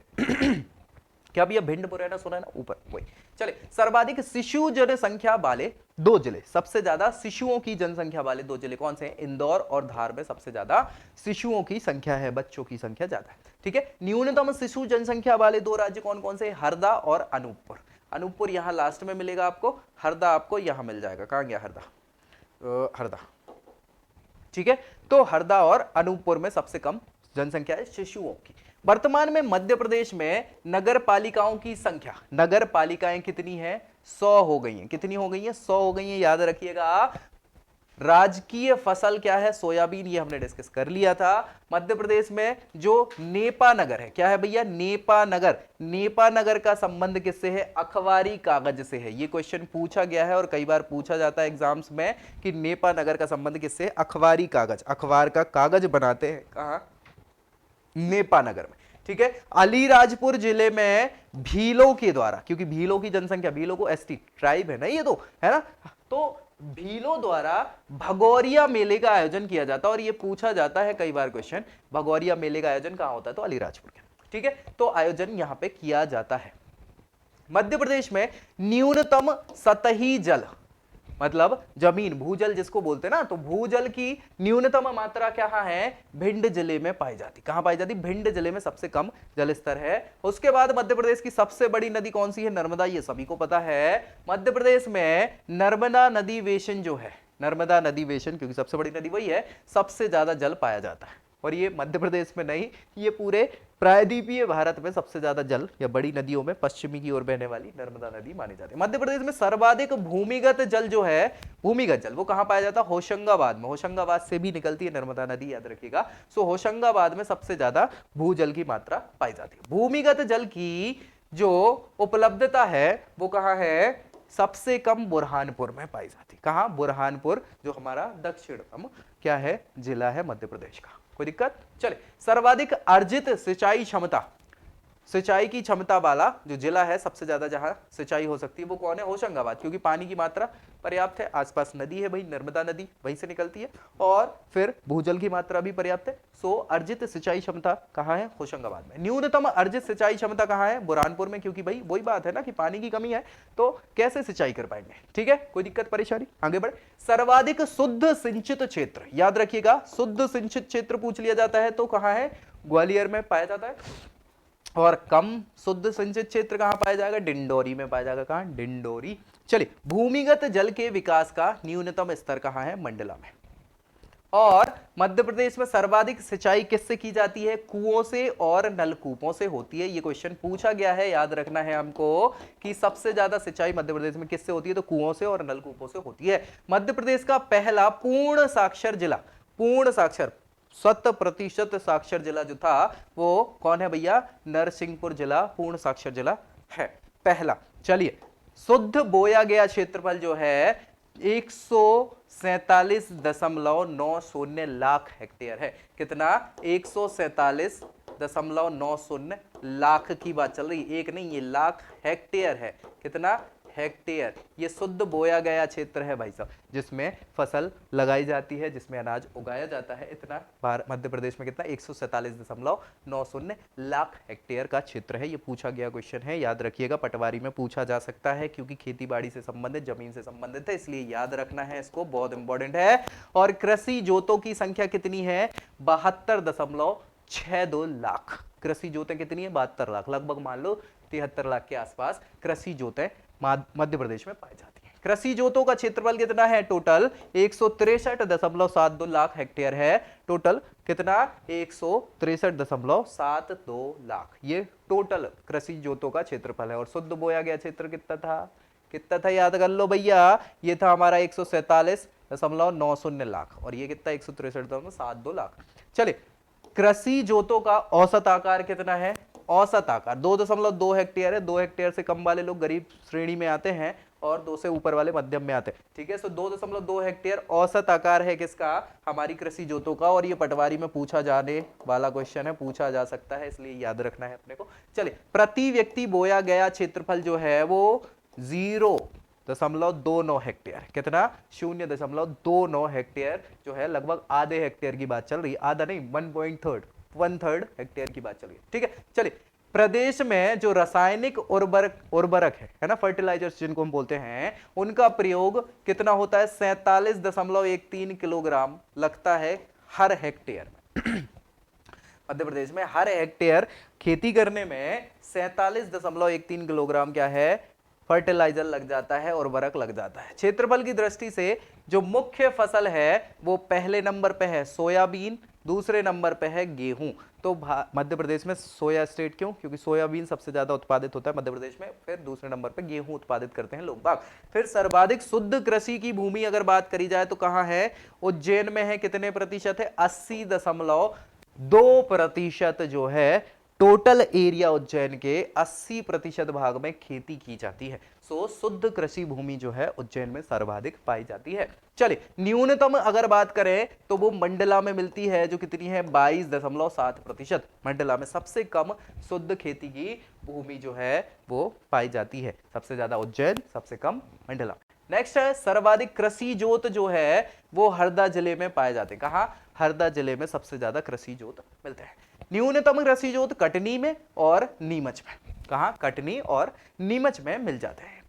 Speaker 1: क्या भैया, भिंड मुरैना सुना है ना, ऊपर वही। चले, सर्वाधिक शिशु जनसंख्या वाले 2 जिले, सबसे ज्यादा शिशुओं की जनसंख्या वाले 2 जिले कौन से हैं, इंदौर और धार में सबसे ज्यादा शिशुओं की संख्या है, बच्चों की संख्या ज्यादा है, ठीक है। न्यूनतम शिशु जनसंख्या वाले 2 राज्य कौन कौन से, हरदा और अनूपपुर। अनूपपुर यहां लास्ट में मिलेगा आपको, हरदा आपको यहां मिल जाएगा। कहां गया हरदा, हरदा, ठीक है। तो हरदा और अनूपपुर में सबसे कम जनसंख्या है शिशुओं की। वर्तमान में मध्य प्रदेश में नगर पालिकाओं की संख्या, नगर पालिकाएं कितनी है, 100 हो गई हैं। कितनी हो गई हैं, 100 हो गई हैं। याद रखिएगा, राजकीय फसल क्या है, सोयाबीन, ये हमने डिस्कस कर लिया था। मध्य प्रदेश में जो नेपा नगर है, क्या है भैया, नेपा नगर। नेपा नगर का संबंध किससे है, अखबारी कागज से है। ये क्वेश्चन पूछा गया है और कई बार पूछा जाता है एग्जाम्स में कि नेपा नगर का संबंध किससे है, अखबारी कागज। अखबार का कागज बनाते हैं कहां, नेपा नगर में, ठीक है। अलीराजपुर जिले में भीलों के द्वारा, क्योंकि भीलों की जनसंख्या, भीलों को एसटी ट्राइब है ना ये तो, है ना। तो भीलों द्वारा भगोरिया मेले का आयोजन किया जाता है। और ये पूछा जाता है कई बार क्वेश्चन, भगोरिया मेले का आयोजन कहां होता है, तो अलीराजपुर के, ठीक है। तो आयोजन यहां पे किया जाता है। मध्य प्रदेश में न्यूनतम सतही जल, मतलब जमीन, भूजल जिसको बोलते हैं ना, तो भूजल की न्यूनतम मात्रा क्या है, भिंड जिले में पाई जाती। कहां पाई जाती, भिंड जिले में सबसे कम जल स्तर है। उसके बाद मध्य प्रदेश की सबसे बड़ी नदी कौन सी है, नर्मदा, ये सभी को पता है। मध्य प्रदेश में नर्मदा नदी बेसिन जो है, नर्मदा नदी बेसिन, क्योंकि सबसे बड़ी नदी वही है, सबसे ज्यादा जल पाया जाता है। और ये मध्य प्रदेश में नहीं, ये पूरे प्रायद्वीपीय भारत में सबसे ज्यादा जल या बड़ी नदियों में पश्चिमी की ओर बहने वाली नर्मदा नदी मानी जाती है। मध्य प्रदेश में सर्वाधिक भूमिगत जल जो है, भूमिगत जल वो कहां पाया जाता है, होशंगाबाद में। होशंगाबाद से भी निकलती है नर्मदा नदी, याद रखिएगा। सो होशंगाबाद में सबसे ज्यादा भूजल की मात्रा पाई जाती है। भूमिगत जल की जो उपलब्धता है वो कहां है, सबसे कम बुरहानपुर में पाई जाती। कहां, बुरहानपुर, जो हमारा दक्षिणतम क्या है, जिला है मध्य प्रदेश का। कोई दिक्कत, चले। सर्वाधिक अर्जित सिंचाई क्षमता, सिंचाई की क्षमता वाला जो जिला है, सबसे ज्यादा जहां सिंचाई हो सकती है वो कौन है, होशंगाबाद, क्योंकि पानी की मात्रा पर्याप्त है, आसपास नदी है भाई, नर्मदा नदी वहीं से निकलती है, और फिर भूजल की मात्रा भी पर्याप्त है। सो अर्जित सिंचाई क्षमता कहां है, होशंगाबाद में। न्यूनतम अर्जित सिंचाई क्षमता कहां है, बुरहानपुर में, क्योंकि भाई वही बात है ना कि पानी की कमी है, तो कैसे सिंचाई कर पाएंगे, ठीक है। कोई दिक्कत परेशानी, आगे बढ़े। सर्वाधिक शुद्ध सिंचित क्षेत्र, याद रखिएगा, शुद्ध सिंचित क्षेत्र पूछ लिया जाता है तो कहां है, ग्वालियर में पाया जाता है। और कम शुद्ध सिंचित क्षेत्र कहां पाया जाएगा, डिंडोरी में पाया जाएगा। कहां, डिंडोरी। चलिए, भूमिगत जल के विकास का न्यूनतम स्तर कहां है, मंडला में। और मध्य प्रदेश में सर्वाधिक सिंचाई किससे की जाती है? कुओं से और नलकूपों से होती है। ये क्वेश्चन पूछा गया है, याद रखना है हमको कि सबसे ज्यादा सिंचाई मध्य प्रदेश में किससे होती है? तो कुओं से और नलकूपों से होती है। मध्य प्रदेश का पहला पूर्ण साक्षर जिला, पूर्ण साक्षर 100% साक्षर जिला जो था वो कौन है भैया? नरसिंहपुर जिला पूर्ण साक्षर जिला है पहला। चलिए, शुद्ध बोया गया क्षेत्रफल जो है 147.90 लाख हेक्टेयर है। कितना? 147.90 लाख की बात चल रही, एक नहीं, ये लाख हेक्टेयर है। कितना? हेक्टेयर। ये शुद्ध बोया गया क्षेत्र है भाई साहब, जिसमें फसल लगाई जाती है, जिसमें अनाज उगाया जाता है। इतना मध्य प्रदेश में कितना? 147.90 लाख हेक्टेयर का क्षेत्र है। ये पूछा गया क्वेश्चन है, याद रखिएगा, पटवारी में पूछा जा सकता है क्योंकि खेती बाड़ी से संबंधित, जमीन से संबंधित है, इसलिए याद रखना है इसको, बहुत इंपॉर्टेंट है। और कृषि जोतों की संख्या कितनी है? 72.62 लाख। कृषि जोतें कितनी है? 72 लाख, लगभग मान लो 73 लाख के आसपास कृषि जोतें मध्य प्रदेश में पाई जाती है। कृषि जोतों का क्षेत्रफल कितना है? टोटल 163.72 लाख हेक्टेयर है। टोटल कितना? 163.72 लाख, ये टोटल कृषि जोतों का क्षेत्रफल है। और शुद्ध बोया गया क्षेत्र कितना था? कितना था? याद कर लो भैया, ये था हमारा 147.90 लाख, और ये कितना? 163.72 लाख। चलिए, कृषि जोतों का औसत आकार कितना है? औसत आकार 2.2 हेक्टेयर है। 2 हेक्टेयर से कम वाले लोग गरीब श्रेणी में आते हैं और 2 से ऊपर वाले मध्यम में आते हैं। ठीक है, सो 2.2 हेक्टेयर औसत आकार है किसका? हमारी कृषि जोतों का। और ये पटवारी में पूछा जाने वाला क्वेश्चन है, पूछा जा सकता है, इसलिए याद रखना है अपने को। चलिए, प्रति व्यक्ति बोया गया क्षेत्रफल जो है वो 0.29 हेक्टेयर। कितना? 0.29 हेक्टेयर जो है, लगभग आधे हेक्टेयर की बात चल रही है, आधा नहीं, 1/3 हेक्टेयर की बात चल रही है। ठीक है, चलिए, प्रदेश में जो रासायनिक उर्वरक है ना, फर्टिलाइजर्स जिनको हम बोलते हैं, उनका प्रयोग कितना होता है? 47.13 किलोग्राम लगता है हर हेक्टेयर में। मध्य प्रदेश में हर हेक्टेयर खेती करने में 47.13 किलोग्राम क्या है? फर्टिलाइजर लग जाता है, उर्वरक लग जाता है। क्षेत्रफल की दृष्टि से जो मुख्य फसल है वो पहले नंबर पे है सोयाबीन, दूसरे नंबर पे है गेहूं। तो मध्य प्रदेश में सोया स्टेट क्यों? क्योंकि सोयाबीन सबसे ज्यादा उत्पादित होता है मध्य प्रदेश में, फिर दूसरे नंबर पे गेहूं उत्पादित करते हैं लोग बाग। फिर सर्वाधिक शुद्ध कृषि की भूमि अगर बात करी जाए तो कहां है? उज्जैन में है। कितने प्रतिशत है? 80.2% जो है टोटल एरिया उज्जैन के 80% भाग में खेती की जाती है। सो शुद्ध कृषि भूमि जो है उज्जैन में सर्वाधिक पाई जाती है। चलिए, न्यूनतम अगर बात करें तो वो मंडला में मिलती है, जो कितनी है? 22.7%। मंडला में सबसे कम शुद्ध खेती की भूमि जो है वो पाई जाती है। सबसे ज्यादा उज्जैन, सबसे कम मंडला। नेक्स्ट है, सर्वाधिक कृषि जोत जो है वो हरदा जिले में पाए जाते हैं। कहां? हरदा जिले में सबसे ज्यादा कृषि जोत मिलते हैं। न्यूनतम कृषि जोत कटनी में और नीमच में। कहां? कटनी और नीमच में मिल जाते हैं।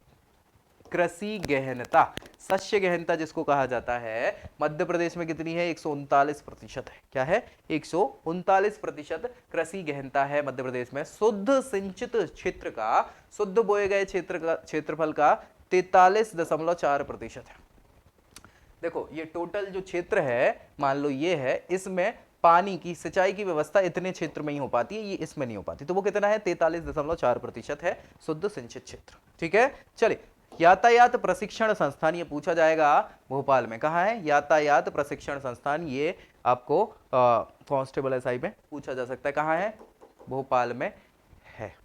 Speaker 1: कृषि गहनता, शस्य गहनता जिसको कहा जाता है, मध्य प्रदेश में कितनी है? 139% है। क्या है? 139% कृषि गहनता है मध्य प्रदेश में। शुद्ध सिंचित क्षेत्र का, शुद्ध बोए गए क्षेत्र का क्षेत्रफल का 43.4% है। देखो, ये टोटल जो क्षेत्र है, मान लो ये है, इसमें पानी की सिंचाई की व्यवस्था इतने क्षेत्र में ही हो पाती है, ये इसमें नहीं हो पाती। तो वो कितना है? 43.4% है शुद्ध सिंचित क्षेत्र। ठीक है, चलिए, यातायात प्रशिक्षण संस्थान, ये पूछा जाएगा भोपाल में। कहाँ है यातायात प्रशिक्षण संस्थान? ये आपको कांस्टेबल एसआई में पूछा जा सकता है। कहाँ है? भोपाल में है।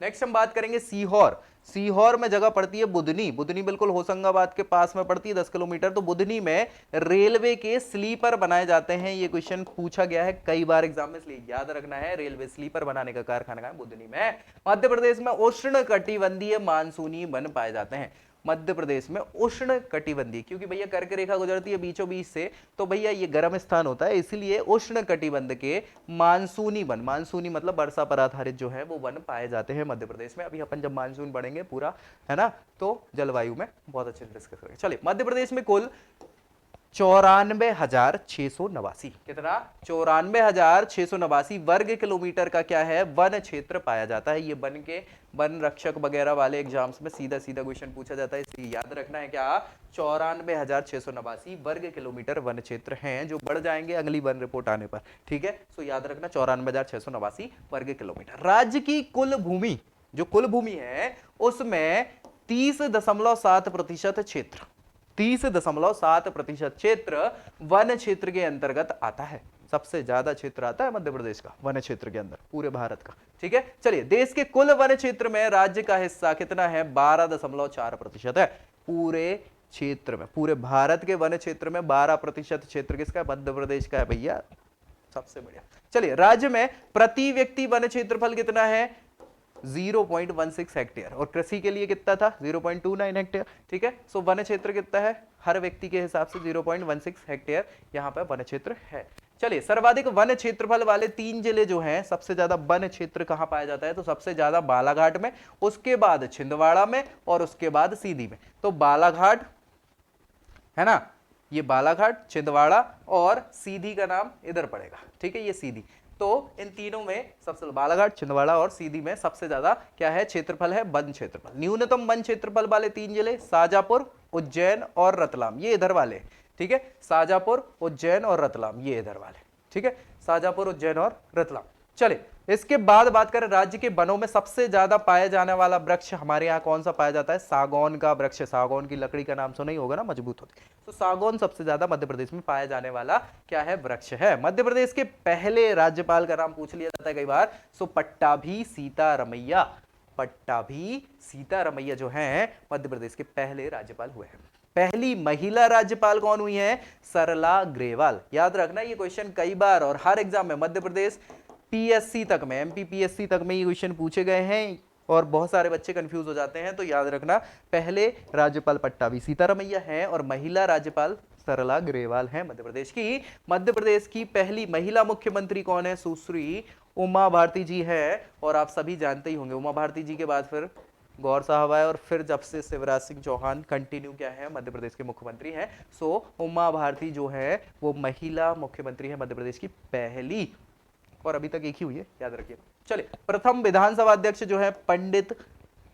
Speaker 1: नेक्स्ट हम बात करेंगे सीहोर। सीहोर में जगह पड़ती है बुधनी। बुधनी बिल्कुल होशंगाबाद के पास में पड़ती है, 10 किलोमीटर। तो बुधनी में रेलवे के स्लीपर बनाए जाते हैं। ये क्वेश्चन पूछा गया है कई बार एग्जाम में, इसलिए याद रखना है। रेलवे स्लीपर बनाने का कारखाना है बुधनी में। मध्य प्रदेश में उष्ण कटिबंधीय मानसूनी वन पाए जाते हैं। मध्य प्रदेश में उष्ण कटिबंधीय, क्योंकि भैया कर्क रेखा गुजरती है बीचों बीच से, तो भैया ये गर्म स्थान होता है, इसलिए उष्ण कटिबंध के मानसूनी वन, मानसूनी मतलब वर्षा पर आधारित जो है वो वन पाए जाते हैं मध्य प्रदेश में। अभी अपन जब मानसून पढ़ेंगे पूरा, है ना, तो जलवायु में बहुत अच्छे से डिस्कस करेंगे। चलिए, मध्य प्रदेश में कुल 94,689। कितना? 94,689 वर्ग किलोमीटर का क्या है, वन क्षेत्र पाया जाता है। ये वन रक्षक वगैरह वाले एग्जाम्स में सीधा सीधा क्वेश्चन पूछा जाता है, इसलिए याद रखना है क्या, 94,689 वर्ग किलोमीटर वन क्षेत्र हैं, जो बढ़ जाएंगे अगली वन रिपोर्ट आने पर। ठीक है, सो याद रखना 94,689 वर्ग किलोमीटर। राज्य की कुल भूमि, जो कुल भूमि है उसमें 30.7% क्षेत्र, 30.7% क्षेत्र वन क्षेत्र के अंतर्गत आता है। सबसे ज्यादा क्षेत्र आता है मध्य प्रदेश का वन क्षेत्र के अंदर, पूरे भारत का। ठीक है, चलिए, देश के कुल वन क्षेत्र में राज्य का हिस्सा कितना है, 12.4% है। पूरे क्षेत्र में, पूरे भारत के वन क्षेत्र में 12% क्षेत्र किसका है, मध्य प्रदेश का है भैया। सबसे बढ़िया। चलिए, राज्य में प्रति व्यक्ति वन क्षेत्रफल कितना है, 0.16 हेक्टेयर, और कृषि के लिए कितना था, 0.29 हेक्टेयर। ठीक है, सो वन क्षेत्र कितना है, हर व्यक्ति के हिसाब से 0.16 हेक्टेयर यहां पर वन क्षेत्र है। चलिए, सर्वाधिक वन क्षेत्रफल वाले 3 जिले जो हैं, सबसे ज्यादा वन क्षेत्र कहां पाया जाता है, तो सबसे ज्यादा बालाघाट में, उसके बाद छिंदवाड़ा में, और उसके बाद सीधी में। तो बालाघाट है ना, ये बालाघाट, छिंदवाड़ा और सीधी का नाम इधर पड़ेगा। ठीक है, ये सीधी। तो इन तीनों में सबसे, बालाघाट, छिंदवाड़ा और सीधी में सबसे ज्यादा क्या है, क्षेत्रफल है, वन क्षेत्रफल। न्यूनतम वन क्षेत्रफल वाले 3 जिले शाजापुर, उज्जैन और रतलाम, ये इधर वाले। ठीक है, शाजापुर, उज्जैन और रतलाम, ये इधर वाले। ठीक है, शाजापुर, उज्जैन और रतलाम। चले, इसके बाद बात करें राज्य के वनों में सबसे ज्यादा पाया जाने वाला वृक्ष हमारे यहाँ कौन सा पाया जाता है, सागौन का वृक्ष। सागौन की लकड़ी का नाम सुना ही होगा ना, मजबूत होती। तो सागौन सबसे ज्यादा मध्य प्रदेश में पाया जाने वाला क्या है, वृक्ष है। मध्य प्रदेश के पहले राज्यपाल का नाम पूछ लिया जाता है कई बार, सो पट्टाभी सीतारमैया। पट्टाभी सीतारमैया जो है मध्य प्रदेश के पहले राज्यपाल हुए हैं। पहली महिला राज्यपाल कौन हुई है, सरला ग्रेवाल। याद रखना ये क्वेश्चन कई बार और हर एग्जाम में मध्य प्रदेश पीएससी तक में, एमपी पीएससी तक में ये क्वेश्चन पूछे गए हैं और बहुत सारे बच्चे कंफ्यूज हो जाते हैं। तो याद रखना, पहले राज्यपाल पट्टाभी सीतारमैया हैं और महिला राज्यपाल सरला ग्रेवाल हैं मध्य प्रदेश की। मध्य प्रदेश की पहली महिला मुख्यमंत्री कौन है, सुश्री उमा भारती जी है। और आप सभी जानते ही होंगे, उमा भारती जी के बाद फिर गौर साहब आए, और फिर जब से शिवराज सिंह चौहान कंटिन्यू क्या है, मध्य प्रदेश के मुख्यमंत्री हैं। सो उमा भारती जो है वो महिला मुख्यमंत्री है मध्य प्रदेश की पहली, और अभी तक एक ही हुई है, याद रखिए। चलिए, प्रथम विधानसभा अध्यक्ष जो है पंडित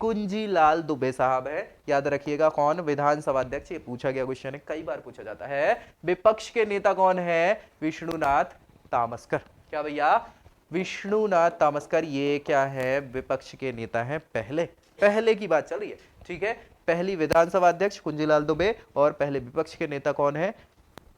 Speaker 1: कुंजीलाल दुबे साहब है। याद रखिएगा, कौन विधानसभा अध्यक्ष, ये पूछा गया क्वेश्चन है, कई बार पूछा जाता है। विपक्ष के नेता कौन है, विष्णुनाथ तामस्कर। क्या भैया, विष्णुनाथ तामस्कर, ये क्या है, विपक्ष के नेता हैं पहले की बात चल रही है। ठीक है, पहली विधानसभा अध्यक्ष कुंजीलाल दुबे और पहले विपक्ष के नेता कौन है,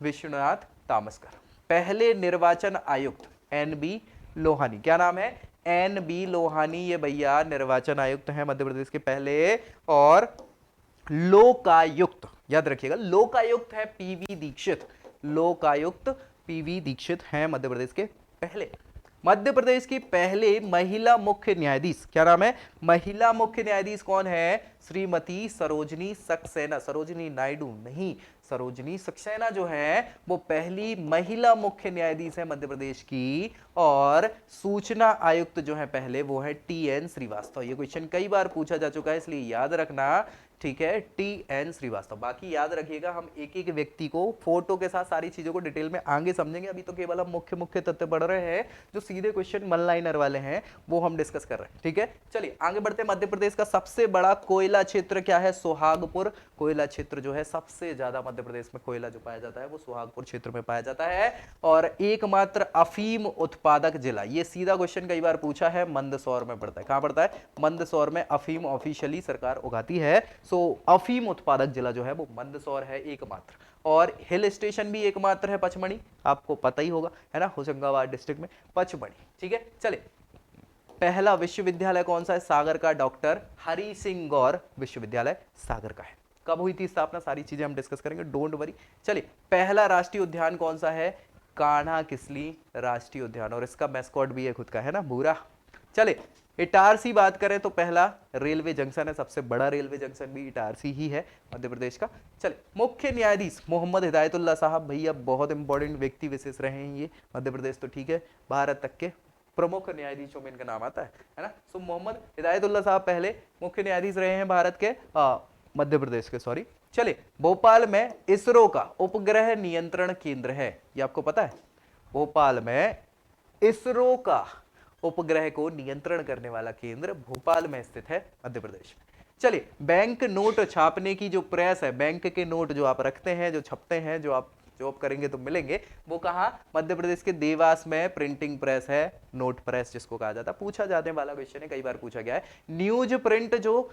Speaker 1: विष्णुनाथ तामस्कर। पहले निर्वाचन आयुक्त एनबी लोहानी, क्या नाम है, एनबी लोहानी, ये भैया निर्वाचन आयुक्त हैं मध्य प्रदेश के पहले। और लोकायुक्त, याद रखिएगा, लोकायुक्त है पीवी दीक्षित। लोकायुक्त पीवी दीक्षित हैं मध्य प्रदेश के पहले। मध्य प्रदेश की पहले महिला मुख्य न्यायाधीश, क्या नाम है, महिला मुख्य न्यायाधीश कौन है, श्रीमती सरोजनी सक्सेना। सरोजनी नायडू नहीं, सरोजनी सक्सेना जो है वो पहली महिला मुख्य न्यायाधीश है मध्य प्रदेश की। और सूचना आयुक्त जो है पहले, वो है टीएन श्रीवास्तव। ये क्वेश्चन कई बार पूछा जा चुका है, इसलिए याद रखना। ठीक है, टीएन श्रीवास्तव। बाकी याद रखिएगा, हम एक एक व्यक्ति को फोटो के साथ सारी चीजों को डिटेल में आगे समझेंगे। अभी तो केवल हम मुख्य मुख्य तथ्य पढ़ रहे हैं, जो सीधे क्वेश्चन वन लाइनर वाले हैं वो हम डिस्कस कर रहे हैं। ठीक है, चलिए आगे बढ़ते हैं। मध्य प्रदेश का सबसे बड़ा कोयला क्षेत्र क्या है, सोहागपुर कोयला क्षेत्र जो है, सबसे ज्यादा मध्य प्रदेश में कोयला जो पाया जाता है वो सोहागपुर क्षेत्र में पाया जाता है। और एकमात्र अफीम उत्पादक जिला, ये सीधा क्वेश्चन कई बार पूछा है, मंदसौर में पड़ता है। कहां पड़ता है, मंदसौर में अफीम ऑफिशियली सरकार उगाती है। सो अफीम उत्पादक जिला जो है वो मंदसौर है एकमात्र। और हिल स्टेशन भी एकमात्र है पचमढ़ी, आपको पता ही होगा, है ना, होशंगाबाद डिस्ट्रिक्ट में पचमढ़ी। ठीक है, चले, पहला विश्वविद्यालय कौन सा है, सागर का डॉक्टर हरि सिंह गौर विश्वविद्यालय सागर का है। कब हुई थी स्थापना, सारी चीजें हम डिस्कस करेंगे, डोंट वरी। चलिए, पहला राष्ट्रीय उद्यान कौन सा है, कान्हा किसली राष्ट्रीय उद्यान, और इसका मैस्कॉट भी है खुद का, है ना, भूरा। चले, इटारसी बात करें तो पहला रेलवे जंक्शन है, सबसे बड़ा रेलवे जंक्शन भी इटारसी ही है मध्य प्रदेश का। चले, मुख्य न्यायाधीश मोहम्मद हिदायतुल्लाह साहब, भैया बहुत इंपॉर्टेंट व्यक्ति विशेष रहे हैं ये मध्य प्रदेश, तो ठीक है, भारत तक के प्रमुख न्यायाधीशों में इनका नाम आता है ना। सो मोहम्मद हिदायतुल्लाह साहब पहले मुख्य न्यायाधीश रहे हैं भारत के, मध्य प्रदेश के, सॉरी। चलिए, भोपाल में इसरो का उपग्रह नियंत्रण केंद्र है, ये आपको पता है? भोपाल में इसरो का उपग्रह को नियंत्रण करने वाला केंद्र भोपाल में स्थित है, मध्य प्रदेश में। चलिए, बैंक नोट छापने की जो प्रेस है, बैंक के नोट जो आप रखते हैं, जो छपते हैं, जो आप जॉब करेंगे तो मिलेंगे, वो कहाँ? मध्य प्रदेश के देवास में प्रिंटिंग प्रेस है, नोट प्रेस जिसको कहा जाता है। पूछा जाने वाला क्वेश्चन है, कई बार पूछा गया है। न्यूज प्रिंट जो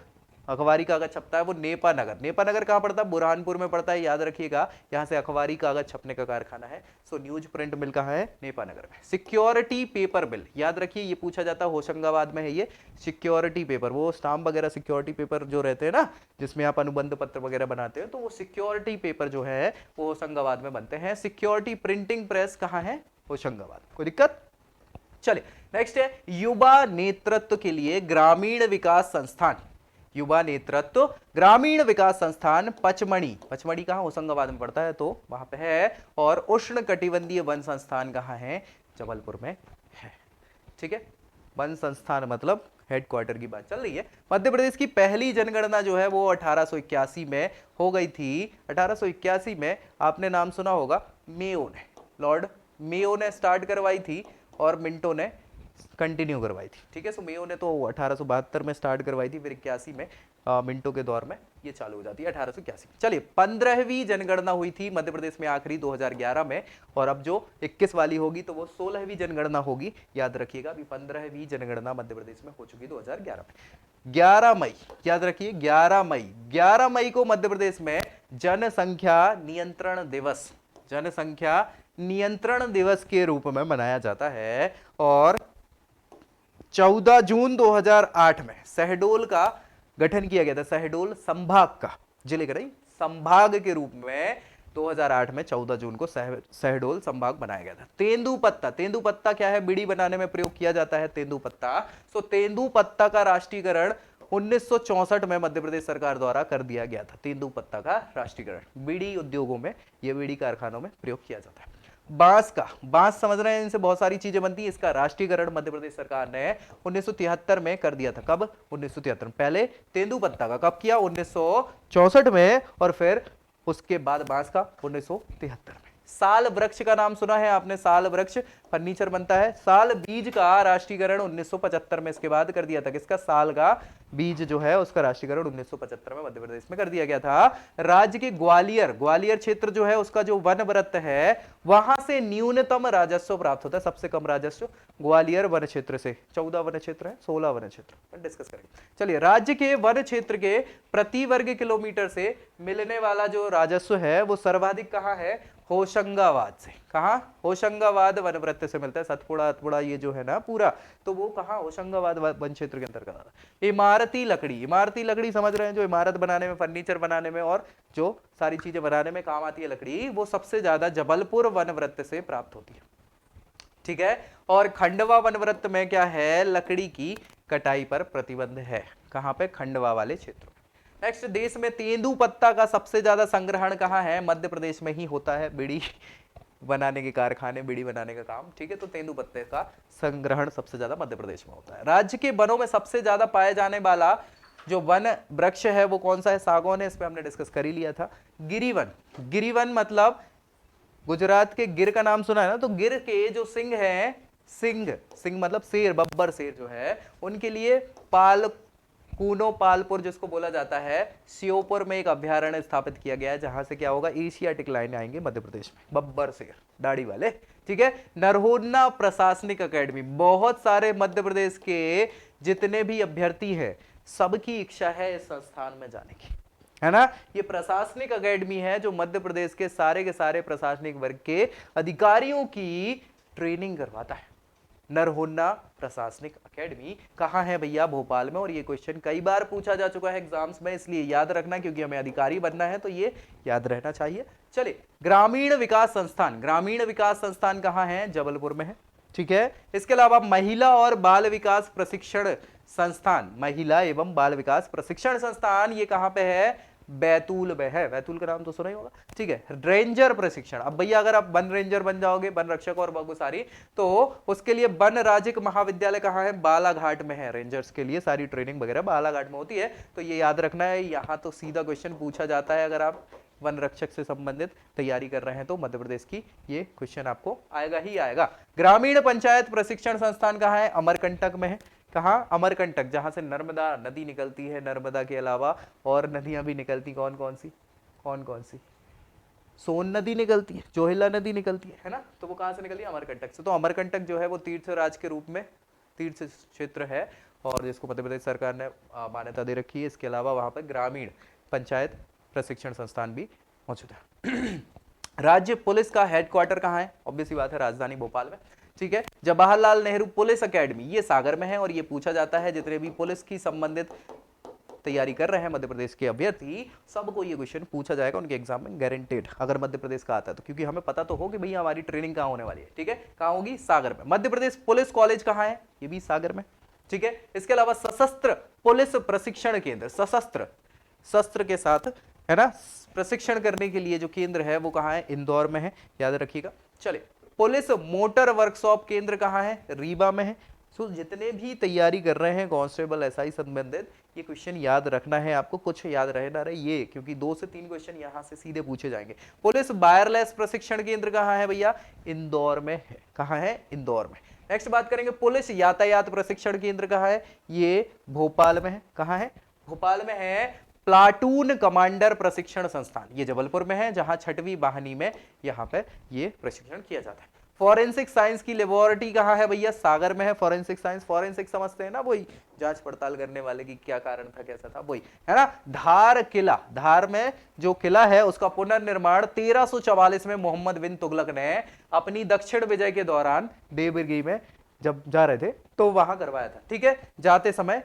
Speaker 1: अखबारी कागज छपता है वो नेपा नगर, नेपा नगर कहां पड़ता है? बुरहानपुर में पड़ता है, याद रखिएगा, यहां से अखबारी कागज छपने का कारखाना है। सो न्यूज प्रिंट मिल कहां है? नेपा नगर में। सिक्योरिटी पेपर बिल, याद रखिए, ये पूछा जाता है, होशंगाबाद में है ये सिक्योरिटी पेपर, वो स्टाम्प वगैरह सिक्योरिटी पेपर जो रहते हैं ना, जिसमें आप अनुबंध पत्र वगैरह बनाते हैं, तो वो सिक्योरिटी पेपर जो है वो होशंगाबाद में बनते हैं। सिक्योरिटी प्रिंटिंग प्रेस कहां है? होशंगाबाद। कोई दिक्कत? चलिए, नेक्स्ट है युवा नेतृत्व के लिए ग्रामीण विकास संस्थान, युवा नेतृत्व ग्रामीण विकास संस्थान पचमढ़ी, पचमढ़ी कहां? होशंगाबाद में पड़ता है, तो वहां पे है। और उष्ण कटिबंधीय वन संस्थान कहां है? जबलपुर में है। ठीक है, वन संस्थान मतलब हेडक्वार्टर की बात चल रही है। मध्य प्रदेश की पहली जनगणना जो है वो 1881 में हो गई थी। 1881 में आपने नाम सुना होगा, मेयो ने, लॉर्ड मेयो ने स्टार्ट करवाई थी और मिंटो ने कंटिन्यू करवाई थी। ठीक है, सो मेयो ने तो 1872 में स्टार्ट करवाई थी, फिर 81 में मिंटो के दौर में ये चालू हो जाती है 1881। चलिए, 15वीं जनगणना हुई थी मध्य प्रदेश में आखिरी 2011 में, और अब जो 21 वाली होगी तो वो 16वीं जनगणना होगी, याद रखिएगा। अभी 15वीं जनगणना मध्य प्रदेश में हो चुकी 2011 में। 11 मई, याद रखिए, 11 मई को मध्य प्रदेश में जनसंख्या नियंत्रण दिवस, जनसंख्या नियंत्रण दिवस के रूप में मनाया जाता है। और 14 जून 2008 में शहडोल का गठन किया गया था, शहडोल संभाग का, जिले का नहीं, संभाग के रूप में 2008 में 14 जून को शहडोल संभाग बनाया गया था। तेंदुपत्ता, तेंदुपत्ता क्या है? बीड़ी बनाने में प्रयोग किया जाता है तेंदुपत्ता। सो तेंदुपत्ता का राष्ट्रीयकरण 1964 में मध्य प्रदेश सरकार द्वारा कर दिया गया था। तेंदुपत्ता का राष्ट्रीयकरण बीड़ी उद्योगों में, ये बीड़ी कारखानों में प्रयोग किया जाता है। बांस का, बांस समझ रहे हैं, इनसे बहुत सारी चीजें बनती है। इसका राष्ट्रीयकरण मध्य प्रदेश सरकार ने 1973 में कर दिया था। कब? 1973 में। पहले तेंदुपत्ता का कब किया? 1964 में, और फिर उसके बाद बांस का 1973 में। साल वृक्ष का नाम सुना है आपने? साल वृक्ष फर्नीचर बनता है। साल बीज का राष्ट्रीयकरण 1975 में इसके बाद कर दिया था। किसका? साल का बीज जो है उसका राष्ट्रीयकरण 1975 में मध्य प्रदेश में कर दिया गया था। राज्य के ग्वालियर, ग्वालियर क्षेत्र जो है उसका जो वन वृत्त है वहां से न्यूनतम राजस्व प्राप्त होता है, सबसे कम राजस्व ग्वालियर वन क्षेत्र से। 14 वन क्षेत्र है, 16 वन क्षेत्र डिस्कस करेंगे। चलिए, राज्य के वन क्षेत्र के प्रति वर्ग किलोमीटर से मिलने वाला जो राजस्व है वो सर्वाधिक कहां है? होशंगाबाद से। कहां? होशंगाबाद वन वृत्त से मिलता है। सतपुड़ा अतपुड़ा ये जो है ना पूरा, तो वो कहां? होशंगाबाद वन क्षेत्र के अंतर्गत आता है। इमारती लकड़ी, इमारती लकड़ी समझ रहे हैं, जो इमारत बनाने में, फर्नीचर बनाने में और जो सारी चीजें बनाने में काम आती है लकड़ी, वो सबसे ज्यादा जबलपुर वन वृत्त से प्राप्त होती है। ठीक है, और खंडवा वन वृत्त में क्या है? लकड़ी की कटाई पर प्रतिबंध है। कहां पे? खंडवा वाले क्षेत्रों। नेक्स्ट, देश में तेंदुपत्ता का सबसे ज्यादा संग्रहण कहां है? मध्य प्रदेश में ही होता है। बीड़ी बनाने के कारखाने, बीड़ी बनाने का काम, ठीक है, तो तेंदुपत्ते का संग्रहण सबसे ज्यादा मध्य प्रदेश में होता है। राज्य के वनों में सबसे ज्यादा पाए जाने वाला जो वन वृक्ष है वो कौन सा है? सागौन है, इस पे हमने डिस्कस कर ही लिया था। गिरिवन, गिरिवन मतलब गुजरात के गिर का नाम सुना है ना, तो गिर के जो सिंह है, सिंह, सिंह मतलब शेर, बब्बर शेर जो है, उनके लिए कूनो पालपुर जिसको बोला जाता है, श्योपुर में एक अभ्यारण्य स्थापित किया गया है, जहां से क्या होगा? एशियाटिक लाइन आएंगे मध्य प्रदेश में, बब्बर शेर, दाढ़ी वाले। ठीक है, नरहोन्ना प्रशासनिक अकेडमी, बहुत सारे मध्य प्रदेश के जितने भी अभ्यर्थी हैं सबकी इच्छा है इस संस्थान में जाने की, है ना। ये प्रशासनिक अकेडमी है जो मध्य प्रदेश के सारे प्रशासनिक वर्ग के अधिकारियों की ट्रेनिंग करवाता है। नरहोन्ना प्रशासनिक अकेडमी कहां है भैया? भोपाल में। और ये क्वेश्चन कई बार पूछा जा चुका है एग्जाम्स में, इसलिए याद रखना, क्योंकि हमें अधिकारी बनना है तो ये याद रहना चाहिए। चलिए, ग्रामीण विकास संस्थान, ग्रामीण विकास संस्थान कहां है? जबलपुर में है। ठीक है, इसके अलावा महिला और बाल विकास प्रशिक्षण संस्थान, महिला एवं बाल विकास प्रशिक्षण संस्थान, ये कहां पे है? बैतूल में है, बैतूल का नाम तो सुना ही होगा, ठीक है। रेंजर प्रशिक्षण, अब भैया अगर आप वन रेंजर बन जाओगे, वन रक्षक और बहुत सारी, तो उसके लिए वन राज्य महाविद्यालय कहाँ है, बालाघाट में है। रेंजर्स के लिए सारी ट्रेनिंग वगैरह बालाघाट में होती है, तो ये याद रखना है। यहाँ तो सीधा क्वेश्चन पूछा जाता है, अगर आप वन रक्षक से संबंधित तैयारी कर रहे हैं तो मध्य प्रदेश की ये क्वेश्चन आपको आएगा ही आएगा। ग्रामीण पंचायत प्रशिक्षण संस्थान कहाँ है, अमरकंटक में है। कहाँ, अमरकंटक, जहां से नर्मदा नदी निकलती है, नर्मदा के अलावा और नदियां भी निकलती, कौन कौन सी, सोन नदी निकलती है, जोहिला नदी निकलती है ना, तो वो कहां से निकलती है, अमरकंटक से। तो अमरकंटक जो है वो तीर्थ राज के रूप में तीर्थ क्षेत्र है और जिसको मध्य प्रदेश सरकार ने मान्यता दे रखी है। इसके अलावा वहां पर ग्रामीण पंचायत प्रशिक्षण संस्थान भी मौजूद है। राज्य पुलिस का हेडक्वार्टर कहाँ है, ऑब्वियसली बात है राजधानी भोपाल में, ठीक है। जवाहरलाल नेहरू पुलिस एकेडमी ये सागर में है और ये पूछा जाता है, जितने भी पुलिस की संबंधित तैयारी कर रहे हैं मध्य प्रदेश के अभ्यर्थी, सबको ये क्वेश्चन पूछा जाएगा उनके एग्जाम में गारंटेड, अगर मध्य प्रदेश का आता है तो, क्योंकि हमें पता तो हो कि भैया हमारी ट्रेनिंग कहाँ होने वाली है, ठीक है। कहाँ होगी, सागर में। मध्य प्रदेश पुलिस कॉलेज कहाँ है, ये भी सागर में, ठीक है। इसके अलावा सशस्त्र पुलिस प्रशिक्षण केंद्र, सशस्त्र शस्त्र के साथ, है ना, प्रशिक्षण करने के लिए जो केंद्र है वो कहाँ है, इंदौर में है, याद रखिएगा। चलिए, पुलिस मोटर वर्कशॉप केंद्र कहाँ है, रीवा में है। सो जितने भी तैयारी कर रहे हैं कांस्टेबल एसआई संबंधित, ये क्वेश्चन याद रखना है आपको, कुछ याद रहे ना रहे ये, क्योंकि 2 से 3 क्वेश्चन यहां से सीधे पूछे जाएंगे। पुलिस वायरलेस प्रशिक्षण केंद्र कहाँ है भैया, इंदौर में है। कहाँ है, इंदौर में। नेक्स्ट बात करेंगे, पुलिस यातायात प्रशिक्षण केंद्र कहाँ है, ये भोपाल में है। कहाँ है, भोपाल में है। प्लाटून कमांडर प्रशिक्षण संस्थान ये जबलपुर में है, जहां 6वीं वाहिनी में यहां पे ये प्रशिक्षण किया जाता है। फॉरेंसिक साइंस की लेबोरेटरी कहाँ है भैया, सागर में है। फॉरेंसिक साइंस, फॉरेंसिक समझते हैं ना, वही जांच पड़ताल करने वाले की क्या कारण था, कैसा था, वही है ना। धार किला, धार में जो किला है उसका पुनर्निर्माण 1344 में मोहम्मद बिन तुगलक ने अपनी दक्षिण विजय के दौरान देवगिरी में जब जा रहे थे तो वहां करवाया था, ठीक है। जाते समय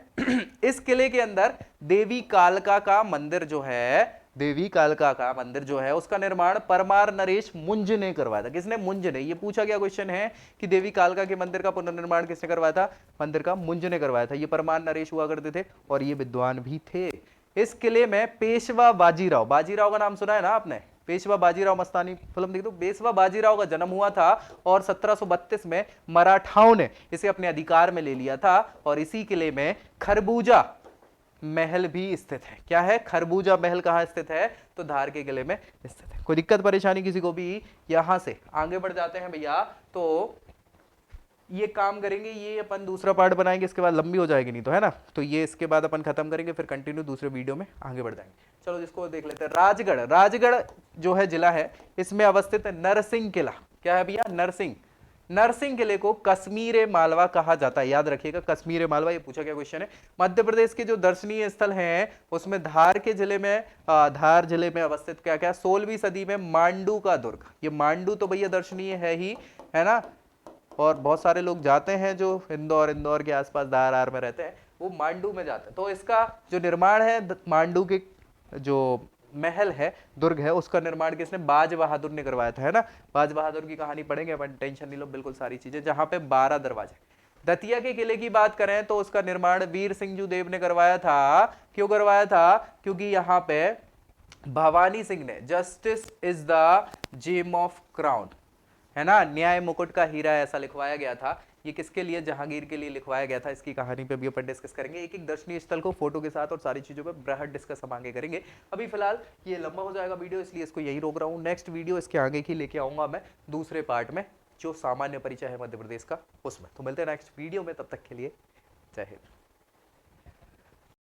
Speaker 1: इस किले के अंदर देवी कालका का मंदिर जो है, देवी कालका का मंदिर जो है उसका निर्माण परमार नरेश मुंज ने करवाया था। किसने, मुंज ने। ये पूछा गया क्वेश्चन है कि देवी कालका के मंदिर का पुनर्निर्माण किसने करवाया था, मंदिर का मुंज ने करवाया था। ये परमार नरेश हुआ करते थे और ये विद्वान भी थे। इस किले में पेशवा बाजीराव, बाजीराव का नाम सुना है ना आपने, पेशवा बाजीराव मस्तानी फिल्म देखी तो, पेशवा बाजीराव का जन्म हुआ था और 1732 में मराठाओं ने इसे अपने अधिकार में ले लिया था। और इसी किले में खरबूजा महल भी स्थित है। क्या है, खरबूजा महल कहाँ स्थित है, तो धार के किले में स्थित है। कोई दिक्कत परेशानी किसी को भी, यहां से आगे बढ़ जाते हैं भैया। तो ये काम करेंगे, ये अपन दूसरा पार्ट बनाएंगे, इसके बाद लंबी हो जाएगी नहीं तो, है ना। तो ये इसके बाद अपन खत्म करेंगे, फिर कंटिन्यू दूसरे वीडियो में आगे बढ़ जाएंगे। चलो जिसको देख लेते हैं, राजगढ़। राजगढ़ जो है जिला है, इसमें अवस्थित है नरसिंह किला। क्या है भैया, नरसिंह। नरसिंह किले को कश्मीर मालवा कहा जाता है, याद रखिएगा, कश्मीर मालवा। ये पूछा गया क्वेश्चन है। मध्य प्रदेश के जो दर्शनीय स्थल हैं उसमें धार के जिले में, धार जिले में अवस्थित क्या क्या, 16वीं सदी में मांडू का दुर्ग। ये मांडू तो भैया दर्शनीय है ही, है ना, और बहुत सारे लोग जाते हैं जो इंदौर के आसपास धार आर में रहते हैं, वो मांडू में जाते हैं। तो इसका जो निर्माण है, मांडू के जो महल है, दुर्ग है, उसका निर्माण किसने, बाज बहादुर ने करवाया था, है ना। बाज बहादुर की कहानी पढ़ेंगे अपन, टेंशन नहीं लो, बिल्कुल सारी चीजें। जहां पे 12 दरवाजे। दतिया के किले की बात करें तो उसका निर्माण वीर सिंह देव ने करवाया था। क्यों करवाया था, क्योंकि यहाँ पे भवानी सिंह ने, justice is the gem of crown, है ना, न्याय मुकुट का हीरा, ऐसा लिखवाया गया था। ये किसके लिए, जहांगीर के लिए लिखवाया गया था। इसकी कहानी पे भी अपन डिस्कस करेंगे, एक एक दर्शनीय स्थल को फोटो के साथ और सारी चीजों पे बृहद डिस्कस हम आगे करेंगे। अभी फिलहाल ये लंबा हो जाएगा वीडियो, इसलिए इसको यही रोक रहा हूँ। नेक्स्ट वीडियो इसके आगे की लेके आऊंगा मैं दूसरे पार्ट में, जो सामान्य परिचय है मध्य प्रदेश का, उसमें। तो मिलते हैं नेक्स्ट वीडियो में, तब तक के लिए जय हिंद।